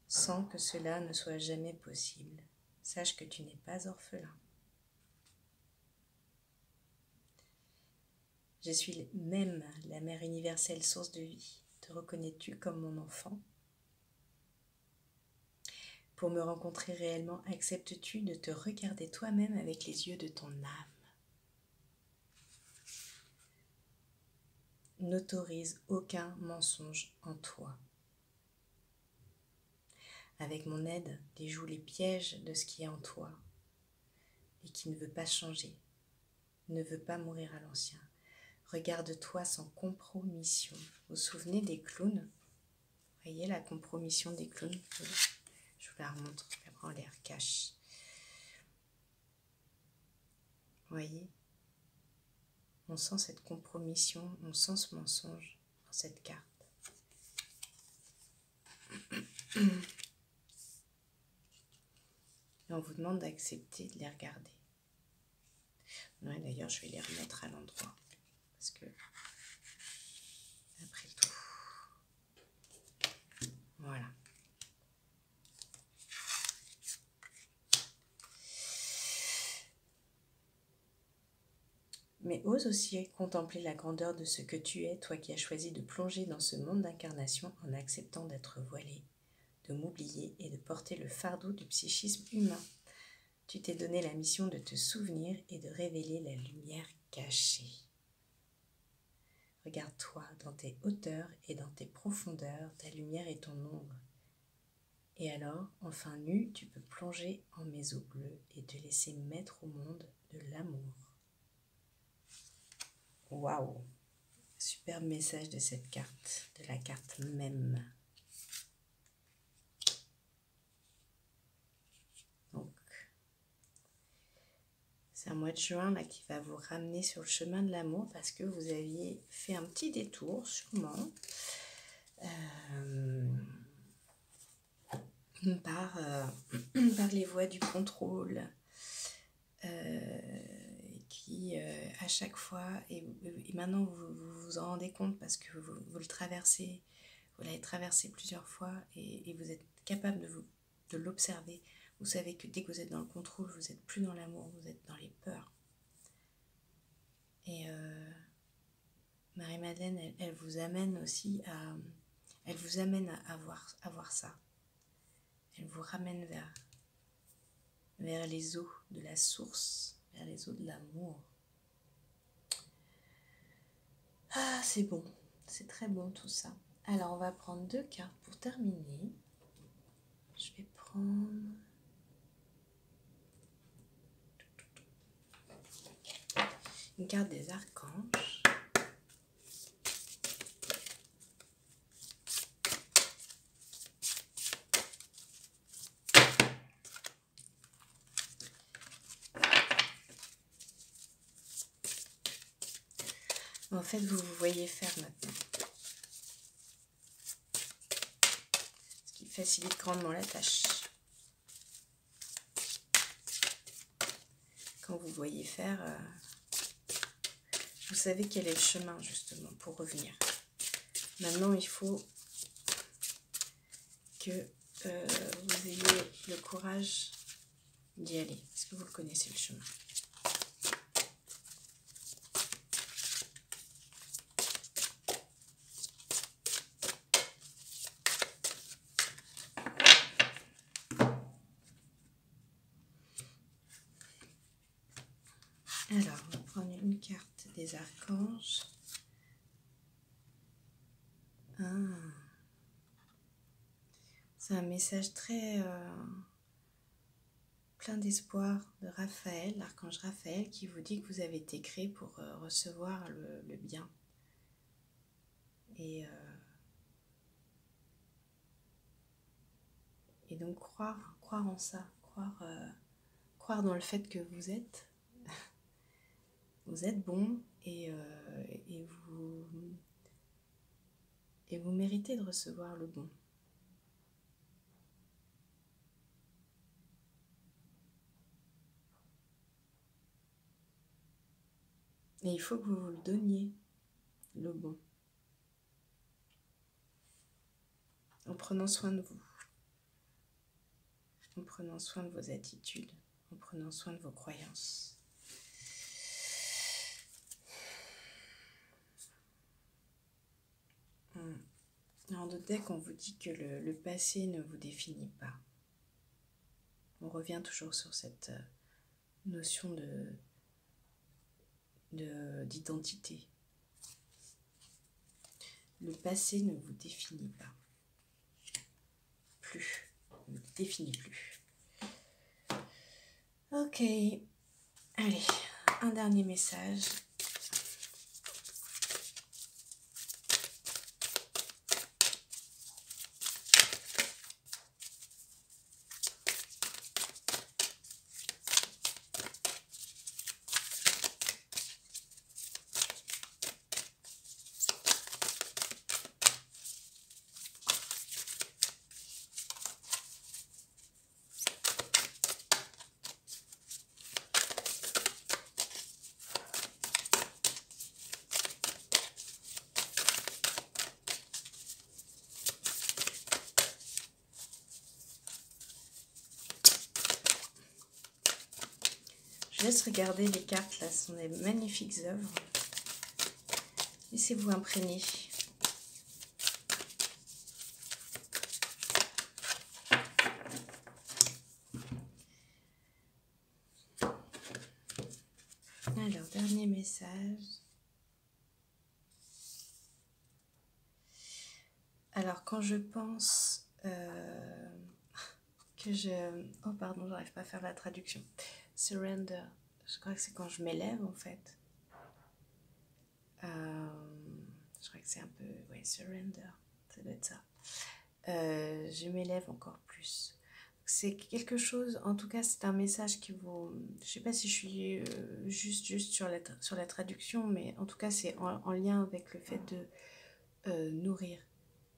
sans que cela ne soit jamais possible. Sache que tu n'es pas orphelin. Je suis même la mère universelle, source de vie. Te reconnais-tu comme mon enfant ? Pour me rencontrer réellement, acceptes-tu de te regarder toi-même avec les yeux de ton âme ? N'autorise aucun mensonge en toi. Avec mon aide, déjoue les pièges de ce qui est en toi et qui ne veut pas changer, ne veut pas mourir à l'ancien. Regarde-toi sans compromission. Vous vous souvenez des clowns ? Voyez la compromission des clowns ? Je vous la remontre, après on les recache. Voyez ? On sent cette compromission, on sent ce mensonge dans cette carte. Et on vous demande d'accepter de les regarder. Ouais, d'ailleurs, je vais les remettre à l'endroit. Parce que, après tout, voilà. Mais ose aussi contempler la grandeur de ce que tu es, toi qui as choisi de plonger dans ce monde d'incarnation en acceptant d'être voilé, de m'oublier et de porter le fardeau du psychisme humain. Tu t'es donné la mission de te souvenir et de révéler la lumière cachée. Regarde-toi dans tes hauteurs et dans tes profondeurs, ta lumière est ton ombre. Et alors, enfin nu, tu peux plonger en mes eaux bleues et te laisser mettre au monde de l'amour. Waouh! Superbe message de cette carte, de la carte même. un mois de juin là qui va vous ramener sur le chemin de l'amour parce que vous aviez fait un petit détour sûrement par, par les voies du contrôle qui à chaque fois, et maintenant vous vous en rendez compte parce que vous le traversez, vous l'avez traversé plusieurs fois et vous êtes capable de l'observer. Vous savez que dès que vous êtes dans le contrôle, vous n'êtes plus dans l'amour, vous êtes dans les peurs. Et Marie-Madeleine, elle vous amène aussi à... Elle vous amène à voir ça. Elle vous ramène vers les eaux de la source, vers les eaux de l'amour. Ah, c'est bon, c'est très bon tout ça. Alors, on va prendre 2 cartes pour terminer. Je vais prendre... une carte des archanges. En fait, vous vous voyez faire maintenant. Ce qui facilite grandement la tâche. Quand vous voyez faire, vous savez quel est le chemin justement pour revenir. Maintenant, il faut que vous ayez le courage d'y aller. Est-ce que vous le connaissez le chemin? Alors, on va prendre une carte des archanges. C'est un message très plein d'espoir de Raphaël, l'archange Raphaël, qui vous dit que vous avez été créé pour recevoir le bien. Et donc croire en ça, croire dans le fait que vous êtes bon et vous méritez de recevoir le bon. Et il faut que vous le donniez, le bon, en prenant soin de vous, en prenant soin de vos attitudes, en prenant soin de vos croyances. Dans d'autres decks, on vous dit que le passé ne vous définit pas. On revient toujours sur cette notion d'identité. Le passé ne vous définit pas. Ne vous définit plus. Ok. Allez, un dernier message. Je laisse regarder les cartes, là, ce sont des magnifiques œuvres. Laissez-vous imprégner. Alors, dernier message. Alors, quand je pense que je... Oh, pardon, j'arrive pas à faire la traduction. Surrender. Je crois que c'est quand je m'élève, en fait. Je crois que c'est un peu... Oui, surrender. Ça doit être ça. Je m'élève encore plus. c'est quelque chose, en tout cas c'est un message qui vous... Je sais pas si je suis juste sur la traduction, mais en tout cas c'est en lien avec le fait de nourrir.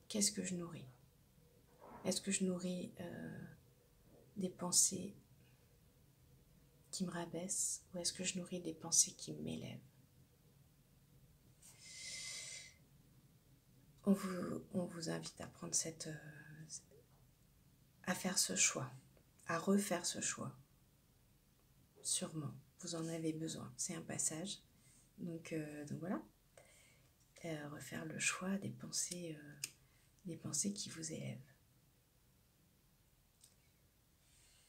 Qu'est-ce que je nourris? Est-ce que je nourris des pensées qui me rabaissent ou est-ce que je nourris des pensées qui m'élèvent? On vous invite à prendre à faire ce choix, à refaire ce choix. Sûrement, vous en avez besoin. C'est un passage. Donc voilà, refaire le choix des pensées qui vous élèvent.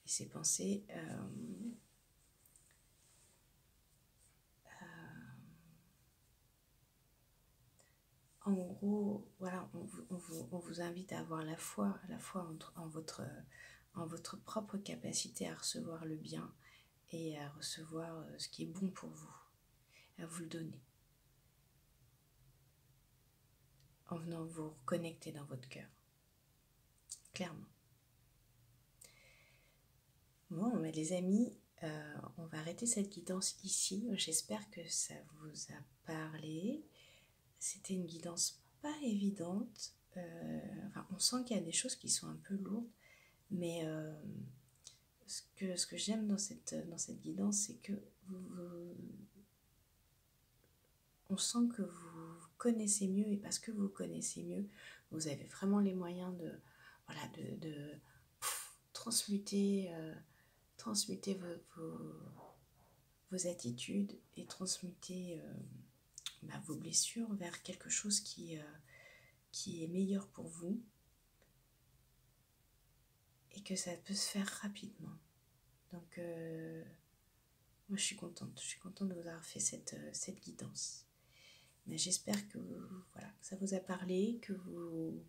Et ces pensées, en gros, voilà, on vous invite à avoir la foi en votre propre capacité à recevoir le bien et à recevoir ce qui est bon pour vous, à vous le donner, en venant vous reconnecter dans votre cœur, clairement. Bon, les amis, on va arrêter cette guidance ici. J'espère que ça vous a parlé. C'était une guidance pas évidente. On sent qu'il y a des choses qui sont un peu lourdes, mais ce que j'aime dans cette guidance, c'est que on sent que vous connaissez mieux, et parce que vous connaissez mieux, vous avez vraiment les moyens de transmuter vos attitudes et transmuter vos blessures vers quelque chose qui est meilleur pour vous, et que ça peut se faire rapidement. Donc moi je suis contente de vous avoir fait cette guidance. Mais j'espère que ça vous a parlé, que vous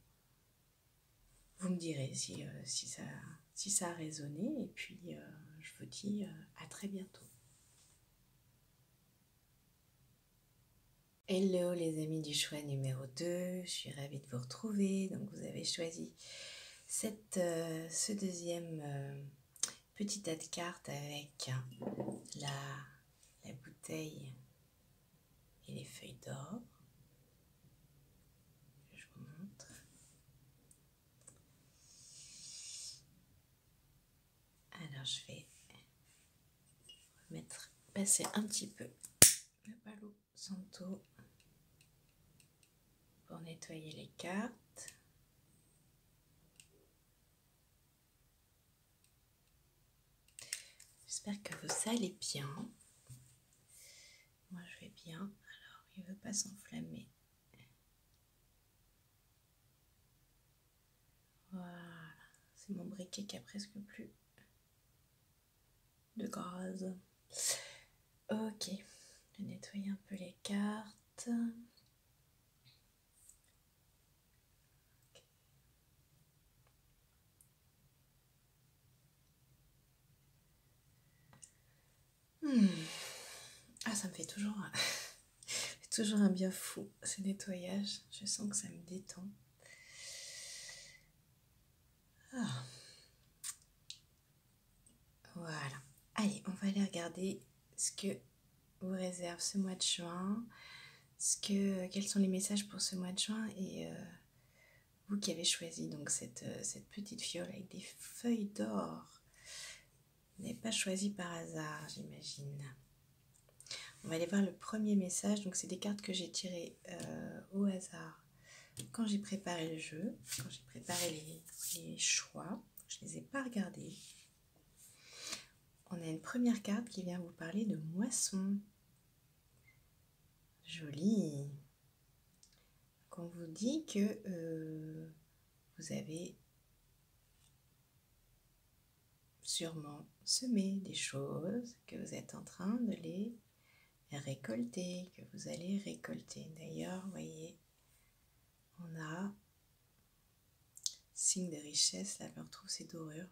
me direz si ça a résonné, et puis je vous dis à très bientôt. Hello les amis du choix numéro 2, je suis ravie de vous retrouver. Donc vous avez choisi ce deuxième petit tas de cartes avec la bouteille et les feuilles d'or. Je vous montre. Alors je vais passer un petit peu le Palo Santo pour nettoyer les cartes. J'espère que vous allez bien. Moi je vais bien. Alors il ne veut pas s'enflammer. Voilà, c'est mon briquet qui a presque plus de gaz. Ok, je vais nettoyer un peu les cartes. Ah, ça me fait toujours un bien fou, ce nettoyage. Je sens que ça me détend. Ah. Voilà. Allez, on va aller regarder ce que vous réserve ce mois de juin. Quels sont les messages pour ce mois de juin, et vous qui avez choisi donc cette petite fiole avec des feuilles d'or. Vous n'avez pas choisi par hasard, j'imagine. On va aller voir le premier message. Donc c'est des cartes que j'ai tirées au hasard quand j'ai préparé le jeu, quand j'ai préparé les choix. Je ne les ai pas regardés. On a une première carte qui vient vous parler de moisson. Joli. On vous dit que vous avez sûrement semé des choses, que vous êtes en train de les récolter, que vous allez récolter. D'ailleurs, vous voyez, on a signe de richesse, là, on retrouve ces dorures.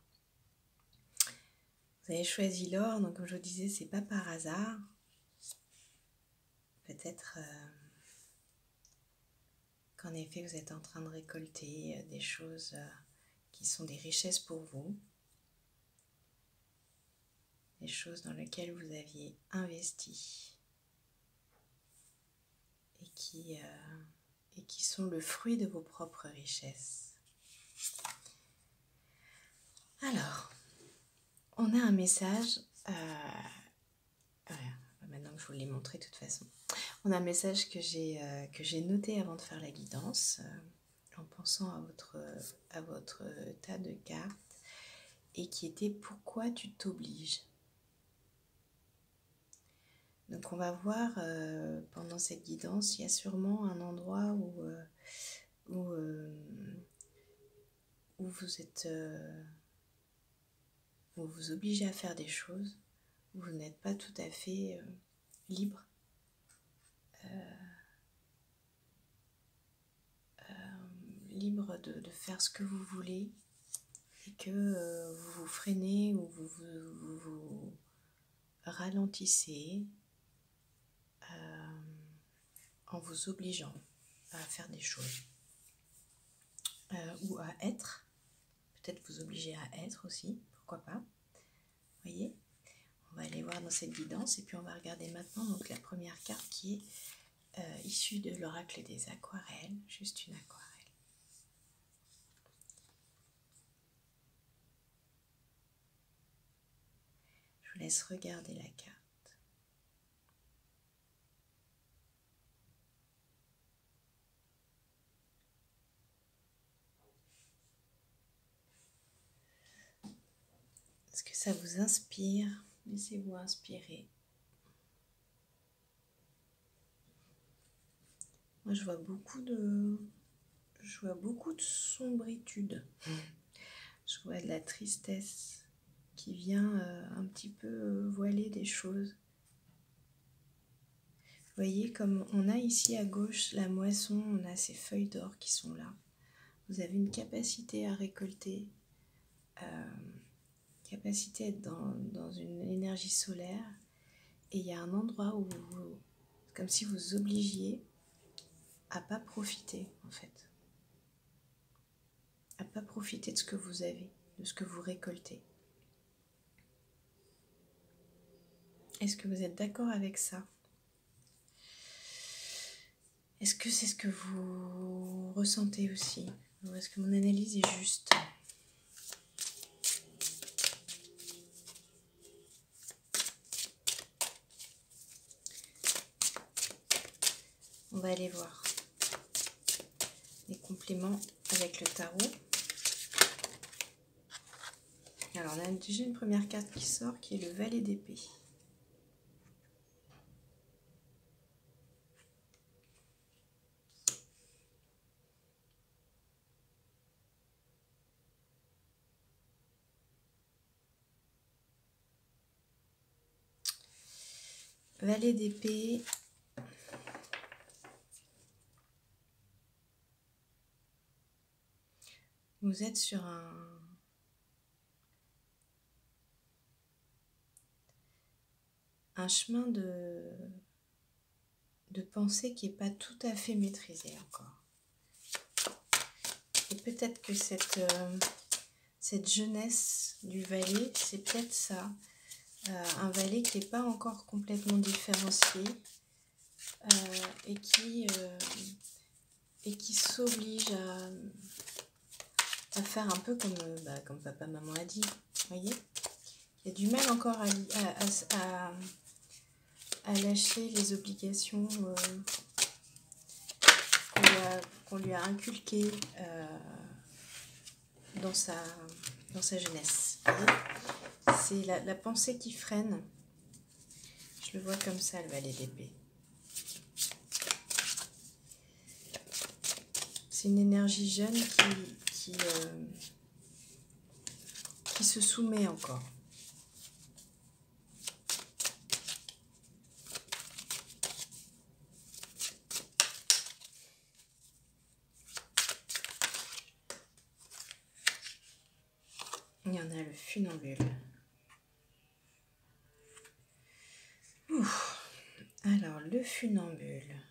Vous avez choisi l'or, donc comme je vous disais, c'est pas par hasard. Peut-être qu'en effet, vous êtes en train de récolter des choses qui sont des richesses pour vous. des choses dans lesquelles vous aviez investi et qui sont le fruit de vos propres richesses. Alors, on a un message, maintenant que je vous l'ai montré de toute façon, on a un message que j'ai noté avant de faire la guidance, en pensant à votre tas de cartes, et qui était « Pourquoi tu t'obliges ?» Donc on va voir pendant cette guidance, il y a sûrement un endroit où vous êtes... vous vous obligez à faire des choses, où vous n'êtes pas tout à fait libre. Libre de faire ce que vous voulez, et que vous vous freinez ou vous ralentissez en vous obligeant à faire des choses ou à être. Peut-être vous obliger à être aussi, pourquoi pas. Vous voyez, on va aller voir dans cette guidance et puis on va regarder maintenant donc la première carte qui est issue de l'oracle des aquarelles, juste une aquarelle. Je vous laisse regarder la carte. Est-ce que ça vous inspire? Laissez-vous inspirer. Moi, je vois beaucoup de sombritude. Je vois de la tristesse qui vient un petit peu voiler des choses. Vous voyez, comme on a ici à gauche la moisson, on a ces feuilles d'or qui sont là. Vous avez une capacité à récolter, capacité à être dans une énergie solaire. Et il y a un endroit où comme si vous obligiez à pas profiter, en fait. À pas profiter de ce que vous avez, de ce que vous récoltez. Est-ce que vous êtes d'accord avec ça? Est-ce que c'est ce que vous ressentez aussi? Ou est-ce que mon analyse est juste? On va aller voir les compléments avec le tarot. Alors, on a déjà une première carte qui sort, qui est le valet d'épée. Valet d'épée. Vous êtes sur un chemin de pensée qui n'est pas tout à fait maîtrisé encore. Et peut-être que cette jeunesse du valet, c'est peut-être ça. Un valet qui n'est pas encore complètement différencié et qui s'oblige à faire un peu comme papa maman a dit. Vous voyez, il y a du mal encore à lâcher les obligations qu'on lui a inculquées dans sa jeunesse. C'est la pensée qui freine. Je le vois comme ça, le valet d'épée. C'est une énergie jeune qui se soumet encore. Il y en a le funambule. Alors, le funambule.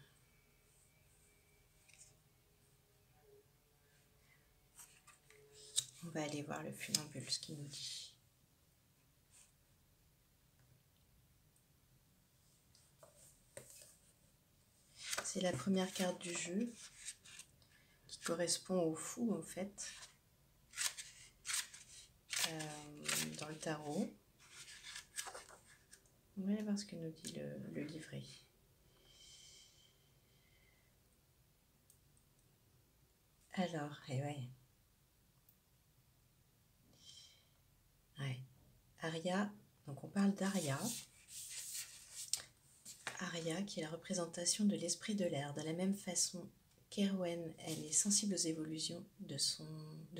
On va aller voir le funambule, ce qu'il nous dit. C'est la première carte du jeu qui correspond au fou en fait dans le tarot. On va aller voir ce que nous dit le livret. Alors, ouais. Aria, donc on parle d'Aria. Aria qui est la représentation de l'esprit de l'air. De la même façon qu'Erwen, elle est sensible aux évolutions de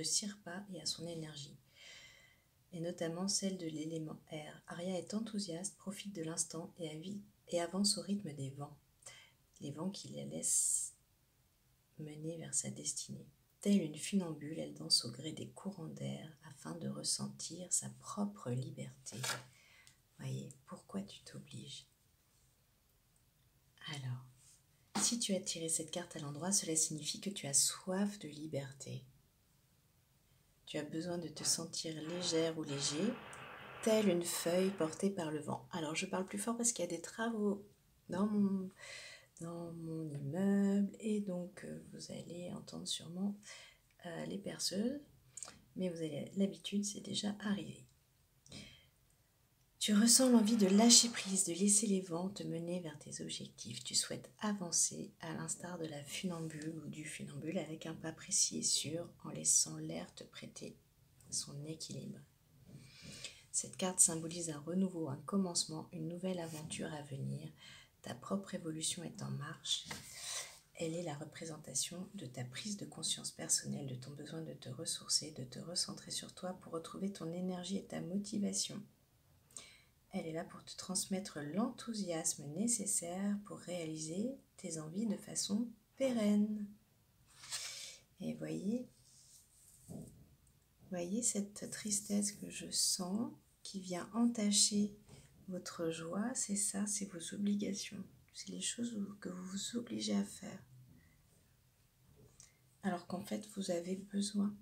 Sirpa et à son énergie, et notamment celle de l'élément air. Aria est enthousiaste, profite de l'instant et avance au rythme des vents. Les vents qui la laissent mener vers sa destinée. Telle une funambule, elle danse au gré des courants d'air afin de ressentir sa propre liberté. Voyez, pourquoi tu t'obliges? Alors, si tu as tiré cette carte à l'endroit, cela signifie que tu as soif de liberté. Tu as besoin de te sentir légère ou léger, telle une feuille portée par le vent. Alors, je parle plus fort parce qu'il y a des travaux dans mon immeuble et donc vous allez entendre sûrement les perceuses, mais vous avez l'habitude, c'est déjà arrivé. Tu ressens l'envie de lâcher prise, de laisser les vents te mener vers tes objectifs. Tu souhaites avancer à l'instar de la funambule ou du funambule avec un pas précis et sûr en laissant l'air te prêter son équilibre. Cette carte symbolise un renouveau, un commencement, une nouvelle aventure à venir. Ta propre évolution est en marche. Elle est la représentation de ta prise de conscience personnelle, de ton besoin de te ressourcer, de te recentrer sur toi pour retrouver ton énergie et ta motivation. Elle est là pour te transmettre l'enthousiasme nécessaire pour réaliser tes envies de façon pérenne. Et voyez cette tristesse que je sens qui vient entacher votre joie, c'est ça, c'est vos obligations. C'est les choses que vous vous obligez à faire. Alors qu'en fait, vous avez besoin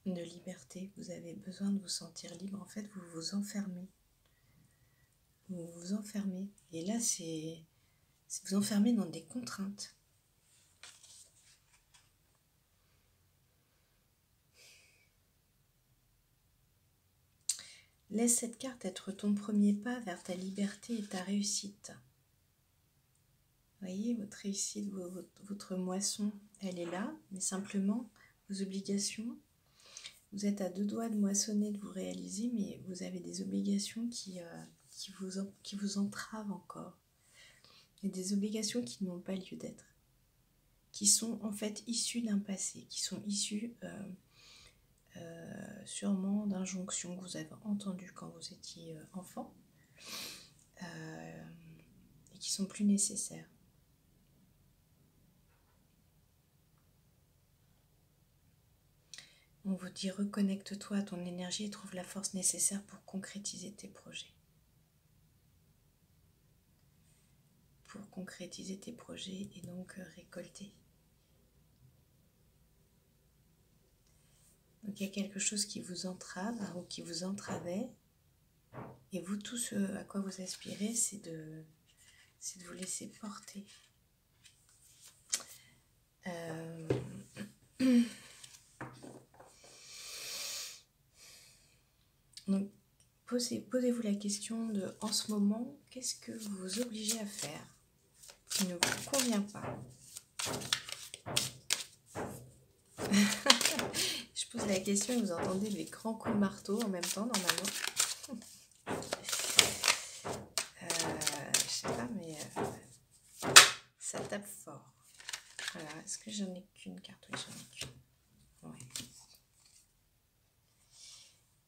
de liberté, vous avez besoin de vous sentir libre. En fait, vous vous enfermez. Vous vous enfermez. Et là, c'est vous enfermer dans des contraintes. Laisse cette carte être ton premier pas vers ta liberté et ta réussite. Voyez, votre réussite, votre moisson, elle est là, mais simplement, vos obligations, vous êtes à 2 doigts de moissonner, de vous réaliser, mais vous avez des obligations qui vous entravent encore. Et des obligations qui n'ont pas lieu d'être, qui sont en fait issues d'un passé, qui sont issues sûrement d'injonctions que vous avez entendues quand vous étiez enfant, et qui sont plus nécessaires. On vous dit reconnecte-toi à ton énergie et trouve la force nécessaire pour concrétiser tes projets. Pour concrétiser tes projets et donc récolter. Donc il y a quelque chose qui vous entrave ou qui vous entravait. Et vous, tout ce à quoi vous aspirez, c'est de vous laisser porter. Donc, posez-vous la question de, en ce moment, qu'est-ce que vous vous obligez à faire qui ne vous convient pas? Je pose la question et vous entendez les grands coups de marteau en même temps, normalement. Je sais pas, mais ça tape fort. Voilà, est-ce que j'en ai qu'une carte? Oui, j'en ai qu'une. Ouais.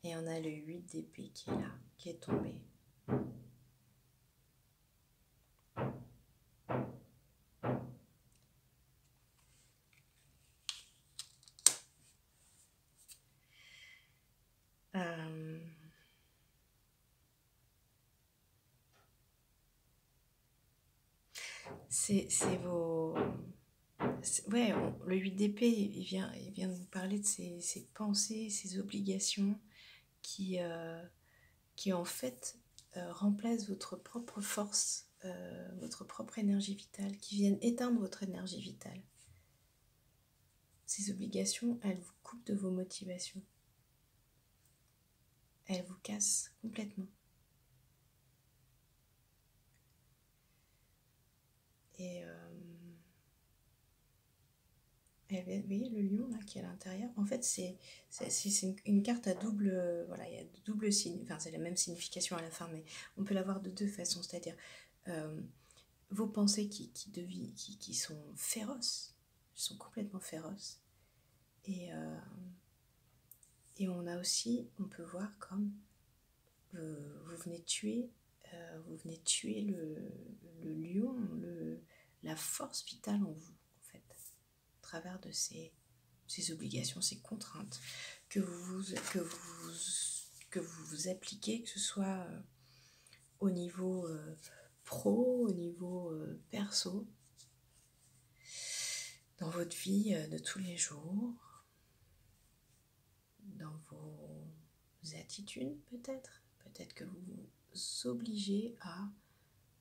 Et on a le 8 d'épée qui est là, qui est tombé. C'est vos... Ouais, le 8 d'épée, il vient de vous parler de ces pensées, ces obligations qui en fait remplacent votre propre force votre propre énergie vitale, qui viennent éteindre votre énergie vitale. Ces obligations, elles vous coupent de vos motivations. Elles vous cassent complètement. Et vous voyez le lion là qui est à l'intérieur, en fait c'est une carte à double, voilà, il y a double signe, enfin c'est la même signification à la fin, mais on peut l'avoir de deux façons, c'est-à-dire vos pensées qui sont féroces, sont complètement féroces, et on a aussi, on peut voir comme vous venez tuer le lion, la force vitale en vous, en fait, à travers de ces obligations, ces contraintes que vous vous appliquez, que ce soit au niveau pro, au niveau perso, dans votre vie de tous les jours, dans vos attitudes peut-être que vous vous obligez à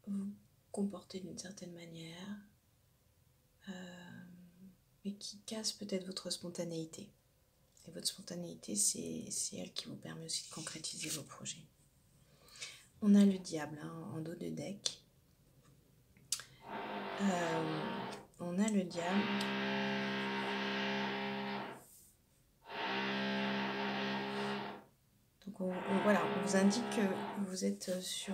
vous comporter d'une certaine manière, mais qui casse peut-être votre spontanéité. Et votre spontanéité, c'est elle qui vous permet aussi de concrétiser vos projets. On a le diable en dos de deck. On a le diable. Donc voilà, on vous indique que vous êtes sur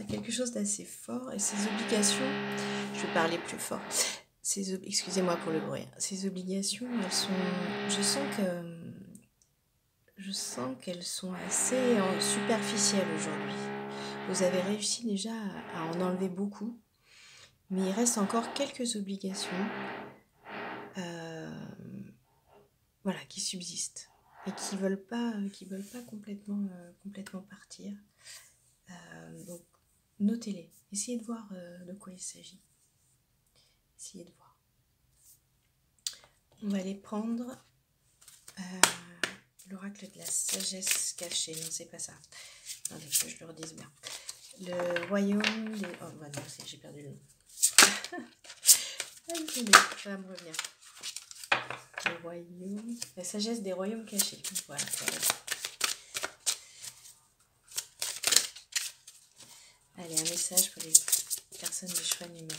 quelque chose d'assez fort. Et ces obligations, je vais parler plus fort. Excusez-moi pour le bruit. Ces obligations, elles sont... Je sens qu'elles sont assez superficielles aujourd'hui. Vous avez réussi déjà à en enlever beaucoup, mais il reste encore quelques obligations voilà, qui subsistent et qui veulent pas complètement partir. Donc notez-les, essayez de voir de quoi il s'agit. Essayez de voir. On va aller prendre l'oracle de la sagesse cachée. Non, c'est pas ça. Attendez, que je le redise bien. Le royaume des... Oh, bah non, j'ai perdu le nom. Attendez, ça va me revenir. Le royaume... La sagesse des royaumes cachés. Voilà, ça va. Allez, un message pour les personnes du choix numéro 2.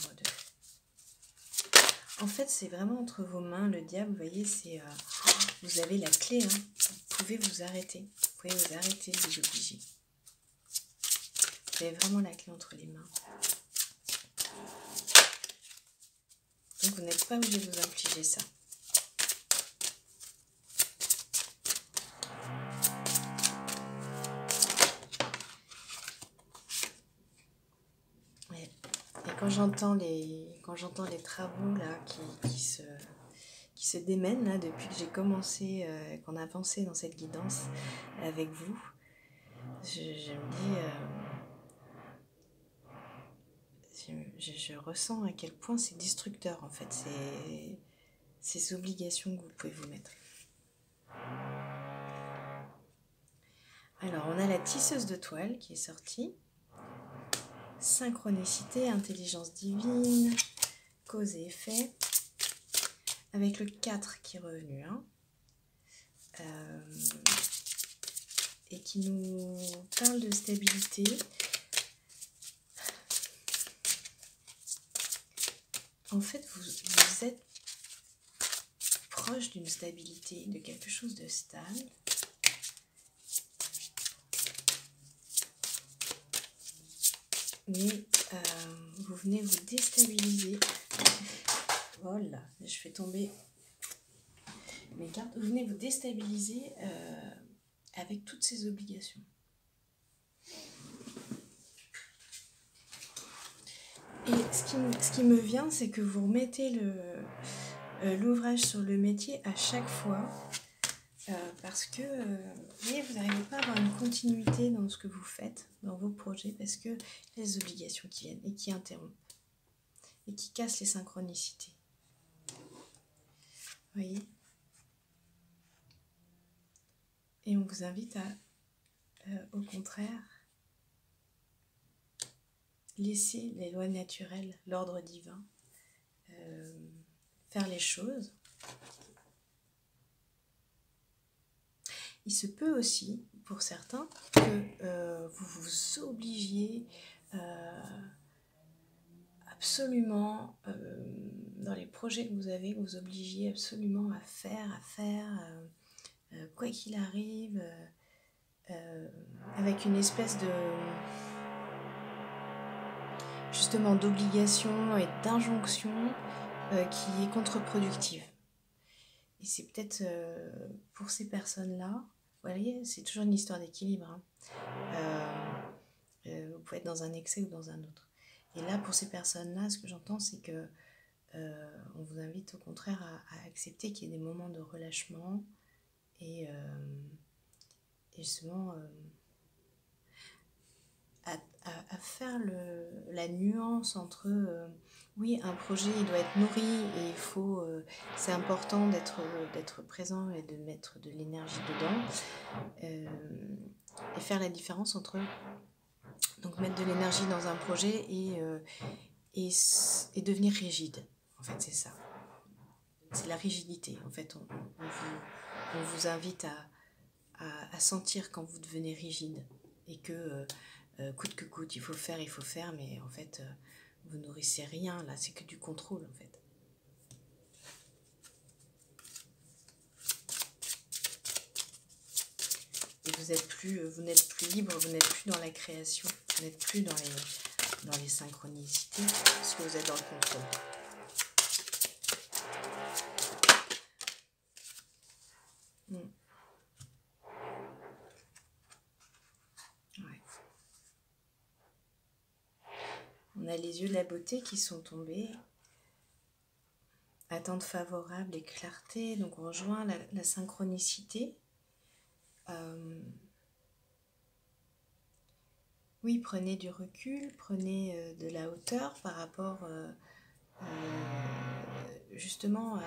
En fait, c'est vraiment entre vos mains, le diable, vous voyez, c'est... vous avez la clé, hein. Vous pouvez vous arrêter. Vous pouvez vous arrêter de vous obliger. Vous avez vraiment la clé entre les mains. Donc, vous n'êtes pas obligé de vous infliger ça. Ouais. Et quand j'entends les travaux là qui se démènent là depuis que j'ai commencé, qu'on a avancé dans cette guidance avec vous, je me dis, je ressens à quel point c'est destructeur en fait, ces obligations que vous pouvez vous mettre. Alors on a la tisseuse de toile qui est sortie, synchronicité, intelligence divine, cause et effet, avec le 4 qui est revenu, hein. Et qui nous parle de stabilité. En fait, vous êtes proche d'une stabilité, de quelque chose de stable. Mais vous venez vous déstabiliser. Voilà, je fais tomber mes cartes. Vous venez vous déstabiliser avec toutes ces obligations. Et ce qui me vient, c'est que vous remettez l'ouvrage sur le métier à chaque fois, parce que vous voyez, vous n'arrivez pas à avoir une continuité dans ce que vous faites, dans vos projets, parce que les obligations qui viennent et qui interrompent, et qui cassent les synchronicités. Vous voyez ? Et on vous invite à, au contraire, laisser les lois naturelles, l'ordre divin, faire les choses. Il se peut aussi, pour certains, que vous vous obligiez absolument, dans les projets que vous avez, vous obligiez absolument à faire, quoi qu'il arrive, avec une espèce de, justement, d'obligation et d'injonction qui est contre-productive. Et c'est peut-être pour ces personnes-là, vous voyez, c'est toujours une histoire d'équilibre, hein. Vous pouvez être dans un excès ou dans un autre. Et là, pour ces personnes-là, ce que j'entends, c'est que on vous invite au contraire à accepter qu'il y ait des moments de relâchement et justement à faire la nuance entre oui, un projet il doit être nourri et il faut c'est important d'être présent et de mettre de l'énergie dedans, et faire la différence entre donc mettre de l'énergie dans un projet et devenir rigide. En fait, c'est ça. C'est la rigidité. En fait, on vous invite à sentir quand vous devenez rigide et que coûte que coûte, il faut faire, mais en fait, vous nourrissez rien. Là, c'est que du contrôle, en fait. Et vous n'êtes plus libre, vous n'êtes plus dans la création, vous n'êtes plus dans les synchronicités, parce que vous êtes dans le contrôle. Ouais. On a les yeux de la beauté qui sont tombés. Attente favorable et clarté, donc on rejoint la synchronicité. Oui, prenez du recul, prenez de la hauteur par rapport justement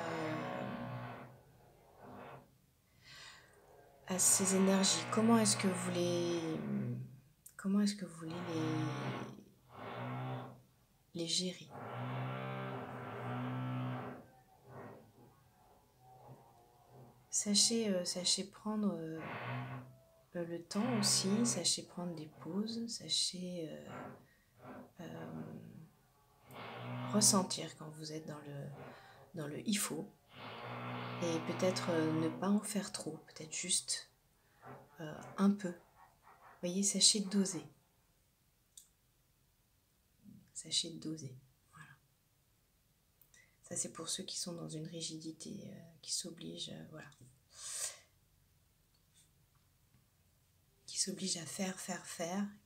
à ces énergies. Comment est-ce que vous voulez les gérer? Sachez prendre le temps aussi, sachez prendre des pauses, sachez ressentir quand vous êtes dans le il faut, et peut-être ne pas en faire trop, peut-être juste un peu. Vous voyez, sachez doser. Sachez doser. Voilà. Ça, c'est pour ceux qui sont dans une rigidité, qui s'obligent, voilà. Qui s'obligent à faire,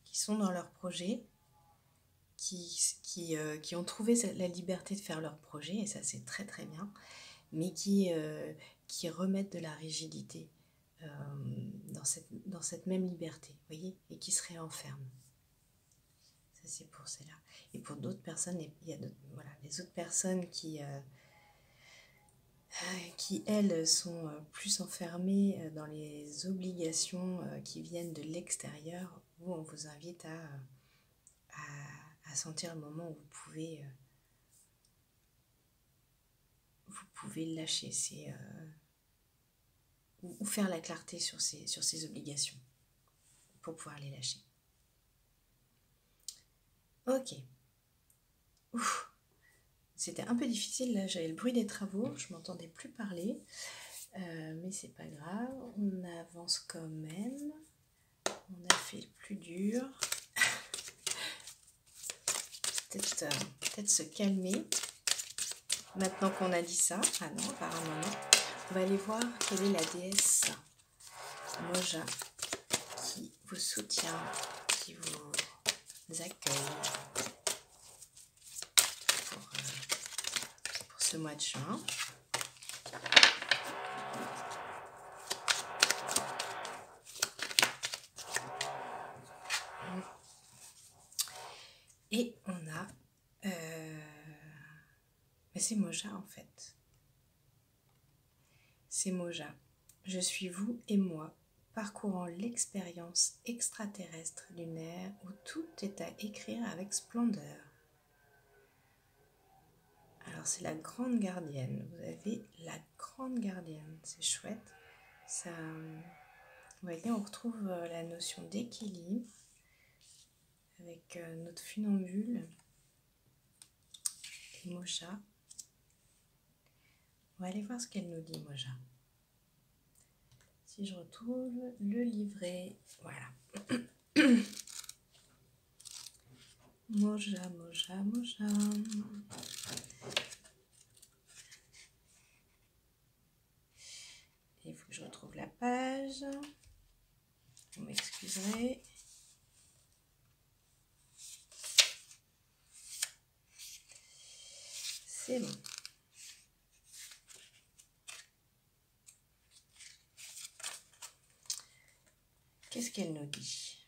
qui sont dans leur projet, qui ont trouvé la liberté de faire leur projet, et ça, c'est très très bien, mais qui remettent de la rigidité dans cette même liberté, vous voyez, et qui se réenferment. Ça, c'est pour cela. Et pour d'autres personnes, il y a les autres personnes qui elles sont plus enfermées dans les obligations qui viennent de l'extérieur, où on vous invite à sentir le moment où vous pouvez lâcher ou faire la clarté sur ces obligations pour pouvoir les lâcher. Ok. Ouf. C'était un peu difficile, là j'avais le bruit des travaux, je m'entendais plus parler, mais c'est pas grave, on avance quand même, on a fait le plus dur. Peut-être se calmer, maintenant qu'on a dit ça. Ah non, apparemment non. On va aller voir quelle est la déesse Moja qui vous soutient, qui vous accueille pour ce mois de juin. Et on a... mais c'est Moja en fait. C'est Moja. Je suis vous et moi. parcourant l'expérience extraterrestre lunaire où tout est à écrire avec splendeur. Alors c'est la grande gardienne, vous avez la grande gardienne, c'est chouette. Ça, vous voyez, on retrouve la notion d'équilibre avec notre funambule et Moja. On va aller voir ce qu'elle nous dit, Moja. Si je retrouve le livret, voilà. Moja, Moja, Moja. Il faut que je retrouve la page. Vous m'excuserez. C'est bon. Qu'est-ce qu'elle nous dit ?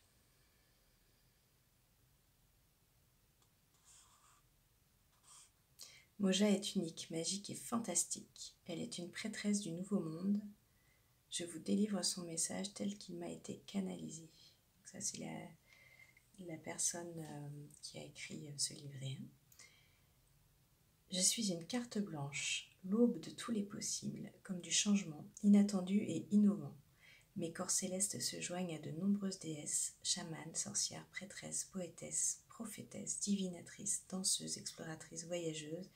Moja est unique, magique et fantastique. Elle est une prêtresse du Nouveau Monde. Je vous délivre son message tel qu'il m'a été canalisé. Ça, c'est la personne qui a écrit ce livret. Je suis une carte blanche, l'aube de tous les possibles, comme du changement, inattendu et innovant. Mes corps célestes se joignent à de nombreuses déesses, chamanes, sorcières, prêtresses, poétesses, prophétesses, divinatrices, danseuses, exploratrices, voyageuses,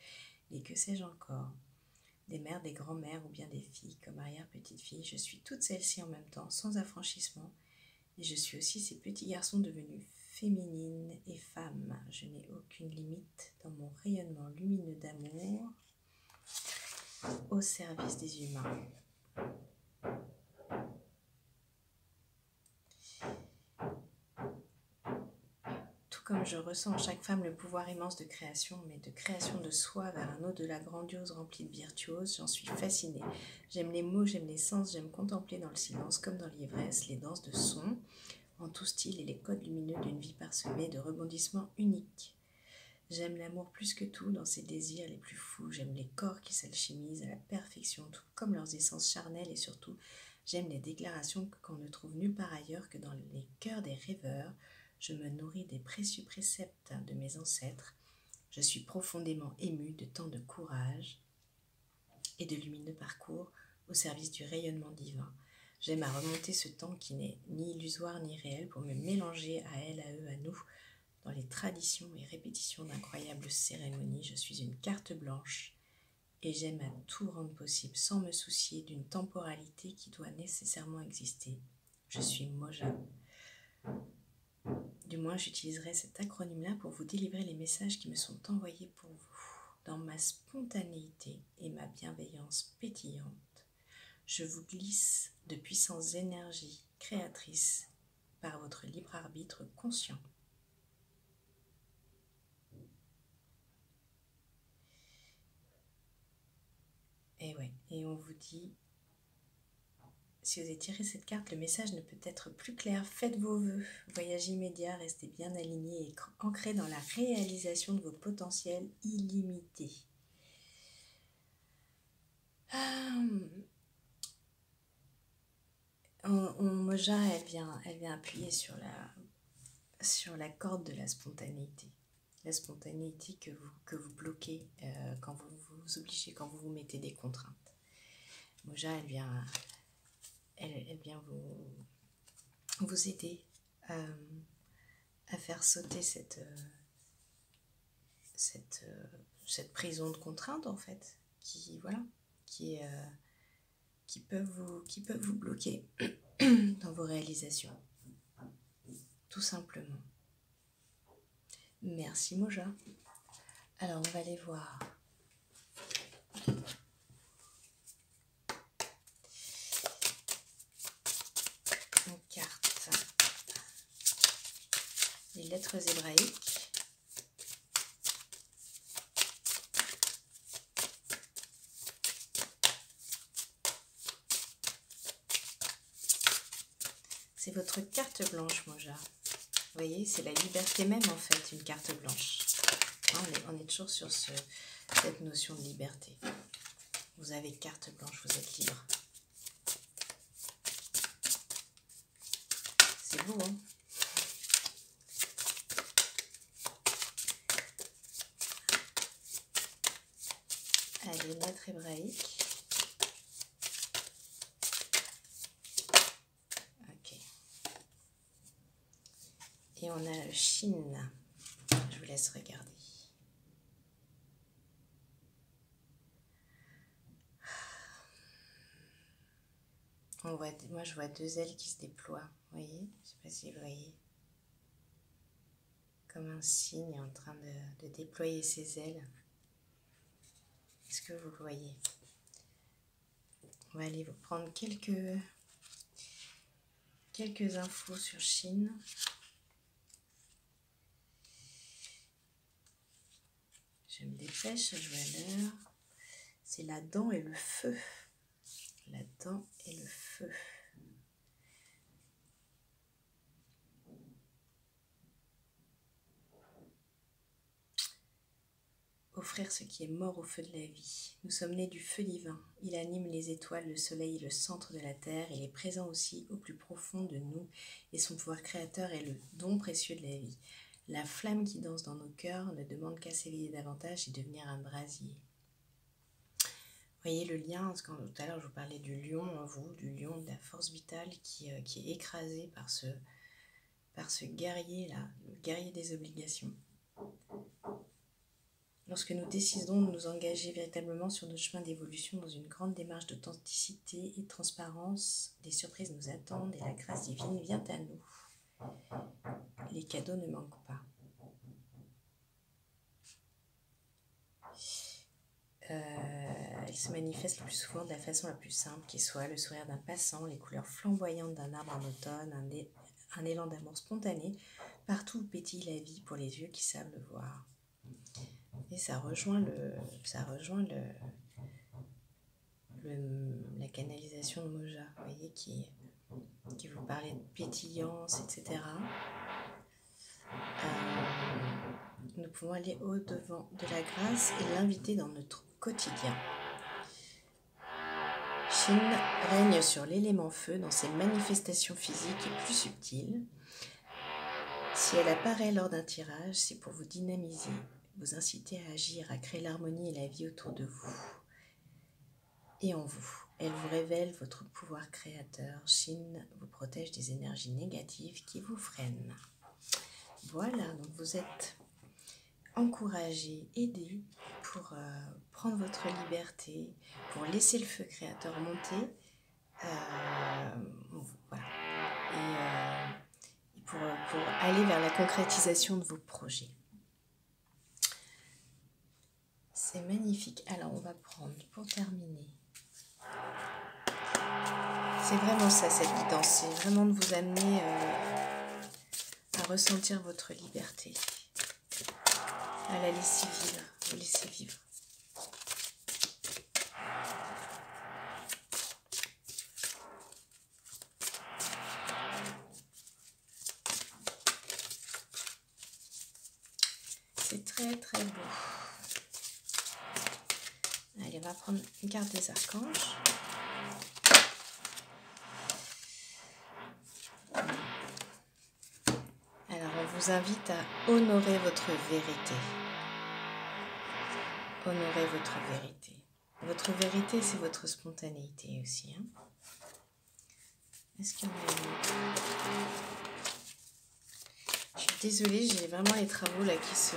et que sais-je encore. Des mères, des grands-mères ou bien des filles comme arrière-petite-fille, je suis toutes celles-ci en même temps, sans affranchissement, et je suis aussi ces petits garçons devenus féminines et femmes. Je n'ai aucune limite dans mon rayonnement lumineux d'amour au service des humains. Comme je ressens en chaque femme le pouvoir immense de création, mais de création de soi vers un au-delà grandiose rempli de virtuose, j'en suis fascinée. J'aime les mots, j'aime les sens, j'aime contempler dans le silence comme dans l'ivresse les danses de sons, en tout style et les codes lumineux d'une vie parsemée de rebondissements uniques. J'aime l'amour plus que tout dans ses désirs les plus fous, j'aime les corps qui s'alchimisent à la perfection, tout comme leurs essences charnelles et surtout, j'aime les déclarations qu'on ne trouve nulle part ailleurs que dans les cœurs des rêveurs. Je me nourris des précieux préceptes de mes ancêtres. Je suis profondément émue de tant de courage et de lumineux parcours au service du rayonnement divin. J'aime à remonter ce temps qui n'est ni illusoire ni réel pour me mélanger à elle, à eux, à nous, dans les traditions et répétitions d'incroyables cérémonies. Je suis une carte blanche et j'aime à tout rendre possible sans me soucier d'une temporalité qui doit nécessairement exister. Je suis Moja. Du moins, j'utiliserai cet acronyme-là pour vous délivrer les messages qui me sont envoyés pour vous. Dans ma spontanéité et ma bienveillance pétillante, je vous glisse de puissantes énergies créatrices par votre libre arbitre conscient. Et ouais, et on vous dit, si vous avez tiré cette carte, le message ne peut être plus clair. Faites vos vœux, voyage immédiat, restez bien alignés et ancrés dans la réalisation de vos potentiels illimités. Moja, elle vient appuyer sur la corde de la spontanéité. La spontanéité que vous bloquez quand vous vous obligez, quand vous vous mettez des contraintes. Moja, elle vient vous aider à faire sauter cette prison de contraintes en fait, qui peuvent vous bloquer dans vos réalisations, tout simplement. Merci Moja. Alors on va aller voir une carte, les lettres hébraïques. C'est votre carte blanche, Moja. Vous voyez, c'est la liberté même en fait, une carte blanche. On est toujours sur cette notion de liberté. Vous avez carte blanche, vous êtes libre. vous. Hein. Allez, lettres hébraïques. Ok. Et on a le Shin. Je vous laisse regarder. Moi, je vois deux ailes qui se déploient. Vous voyez? Je ne sais pas si vous voyez. Comme un cygne en train de déployer ses ailes. Est-ce que vous le voyez? On va aller vous prendre quelques infos sur Shin. Je me dépêche, je vois l'heure. C'est la dent et le feu. La dent et le feu. Offrir ce qui est mort au feu de la vie. Nous sommes nés du feu divin. Il anime les étoiles, le soleil, le centre de la terre. Il est présent aussi au plus profond de nous et son pouvoir créateur est le don précieux de la vie. La flamme qui danse dans nos cœurs ne demande qu'à s'éveiller davantage et devenir un brasier. Vous voyez le lien, parce que tout à l'heure je vous parlais du lion en vous, du lion de la force vitale qui est écrasé par ce guerrier-là, le guerrier des obligations. Lorsque nous décidons de nous engager véritablement sur notre chemin d'évolution dans une grande démarche d'authenticité et de transparence, des surprises nous attendent et la grâce divine vient à nous. Les cadeaux ne manquent pas. Il se manifeste le plus souvent de la façon la plus simple qui soit, le sourire d'un passant, les couleurs flamboyantes d'un arbre en automne, un élan d'amour spontané, partout où pétille la vie pour les yeux qui savent le voir. Et ça rejoint la canalisation de Moja, vous voyez, qui vous parlait de pétillance, etc. Nous pouvons aller au-devant de la grâce et l'inviter dans notre quotidien. Shin règne sur l'élément feu dans ses manifestations physiques et plus subtiles. Si elle apparaît lors d'un tirage, c'est pour vous dynamiser, vous inciter à agir, à créer l'harmonie et la vie autour de vous et en vous. Elle vous révèle votre pouvoir créateur. Shin vous protège des énergies négatives qui vous freinent. Voilà, donc vous êtes encouragé, aidé pour prendre votre liberté, pour laisser le feu créateur monter. Voilà. Et pour aller vers la concrétisation de vos projets. C'est magnifique. Alors, on va prendre, pour terminer, c'est vraiment ça, cette guidance. C'est vraiment de vous amener à ressentir votre liberté, à la laisser vivre, vous laisser vivre. C'est très très beau. Allez, on va prendre une carte des archanges. Alors, on vous invite à honorer votre vérité. Honorez votre vérité. Votre vérité, c'est votre spontanéité aussi. Hein. Est-ce qu'il y en a une? Je suis désolée, j'ai vraiment les travaux là qui se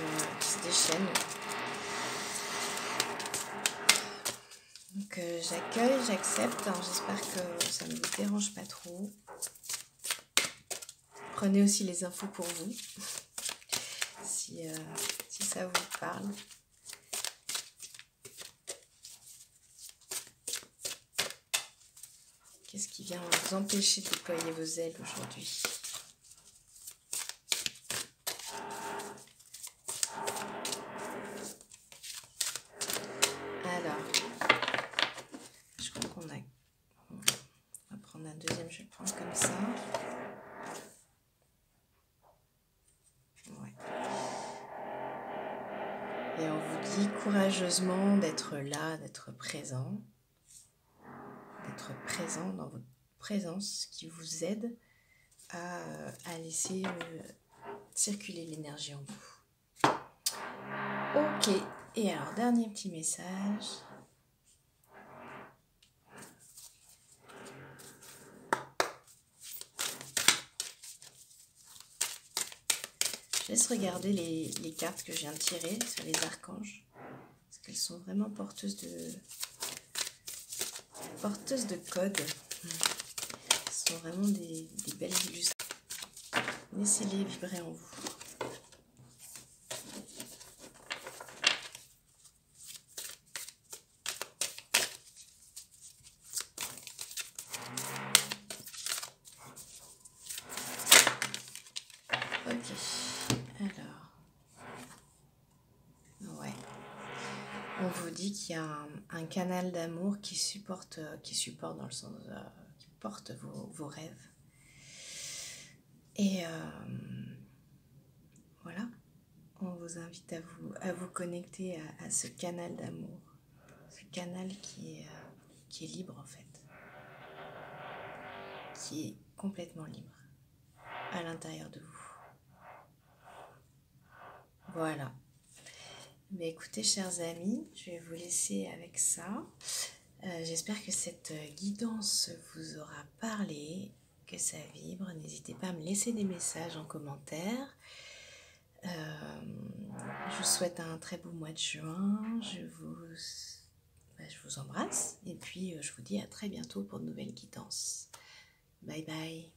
déchaînent. Donc j'accueille, j'accepte. J'espère que ça ne vous dérange pas trop. Prenez aussi les infos pour vous, si ça vous parle. Qu'est-ce qui vient vous empêcher de déployer vos ailes aujourd'hui? Alors, je crois qu'on a... On va prendre un deuxième, je vais le prendre comme ça. Ouais. Et on vous dit courageusement d'être là, d'être présent dans votre présence qui vous aide à laisser circuler l'énergie en vous. Ok, et alors dernier petit message. Je laisse regarder les cartes que je viens de tirer sur les archanges, parce qu'elles sont vraiment porteuses de codes. Ce sont vraiment des belles illustrations. Laissez-les vibrer en vous. Ok, alors, ouais, on vous dit qu'il y a un canal d'amour qui supporte dans le sens, qui porte vos rêves. Et voilà, on vous invite à vous connecter à ce canal d'amour, ce canal qui est libre en fait, qui est complètement libre à l'intérieur de vous. Voilà. Mais écoutez, chers amis, je vais vous laisser avec ça. J'espère que cette guidance vous aura parlé, que ça vibre. N'hésitez pas à me laisser des messages en commentaire. Je vous souhaite un très beau mois de juin. Je vous embrasse. Et puis, je vous dis à très bientôt pour de nouvelles guidances. Bye bye.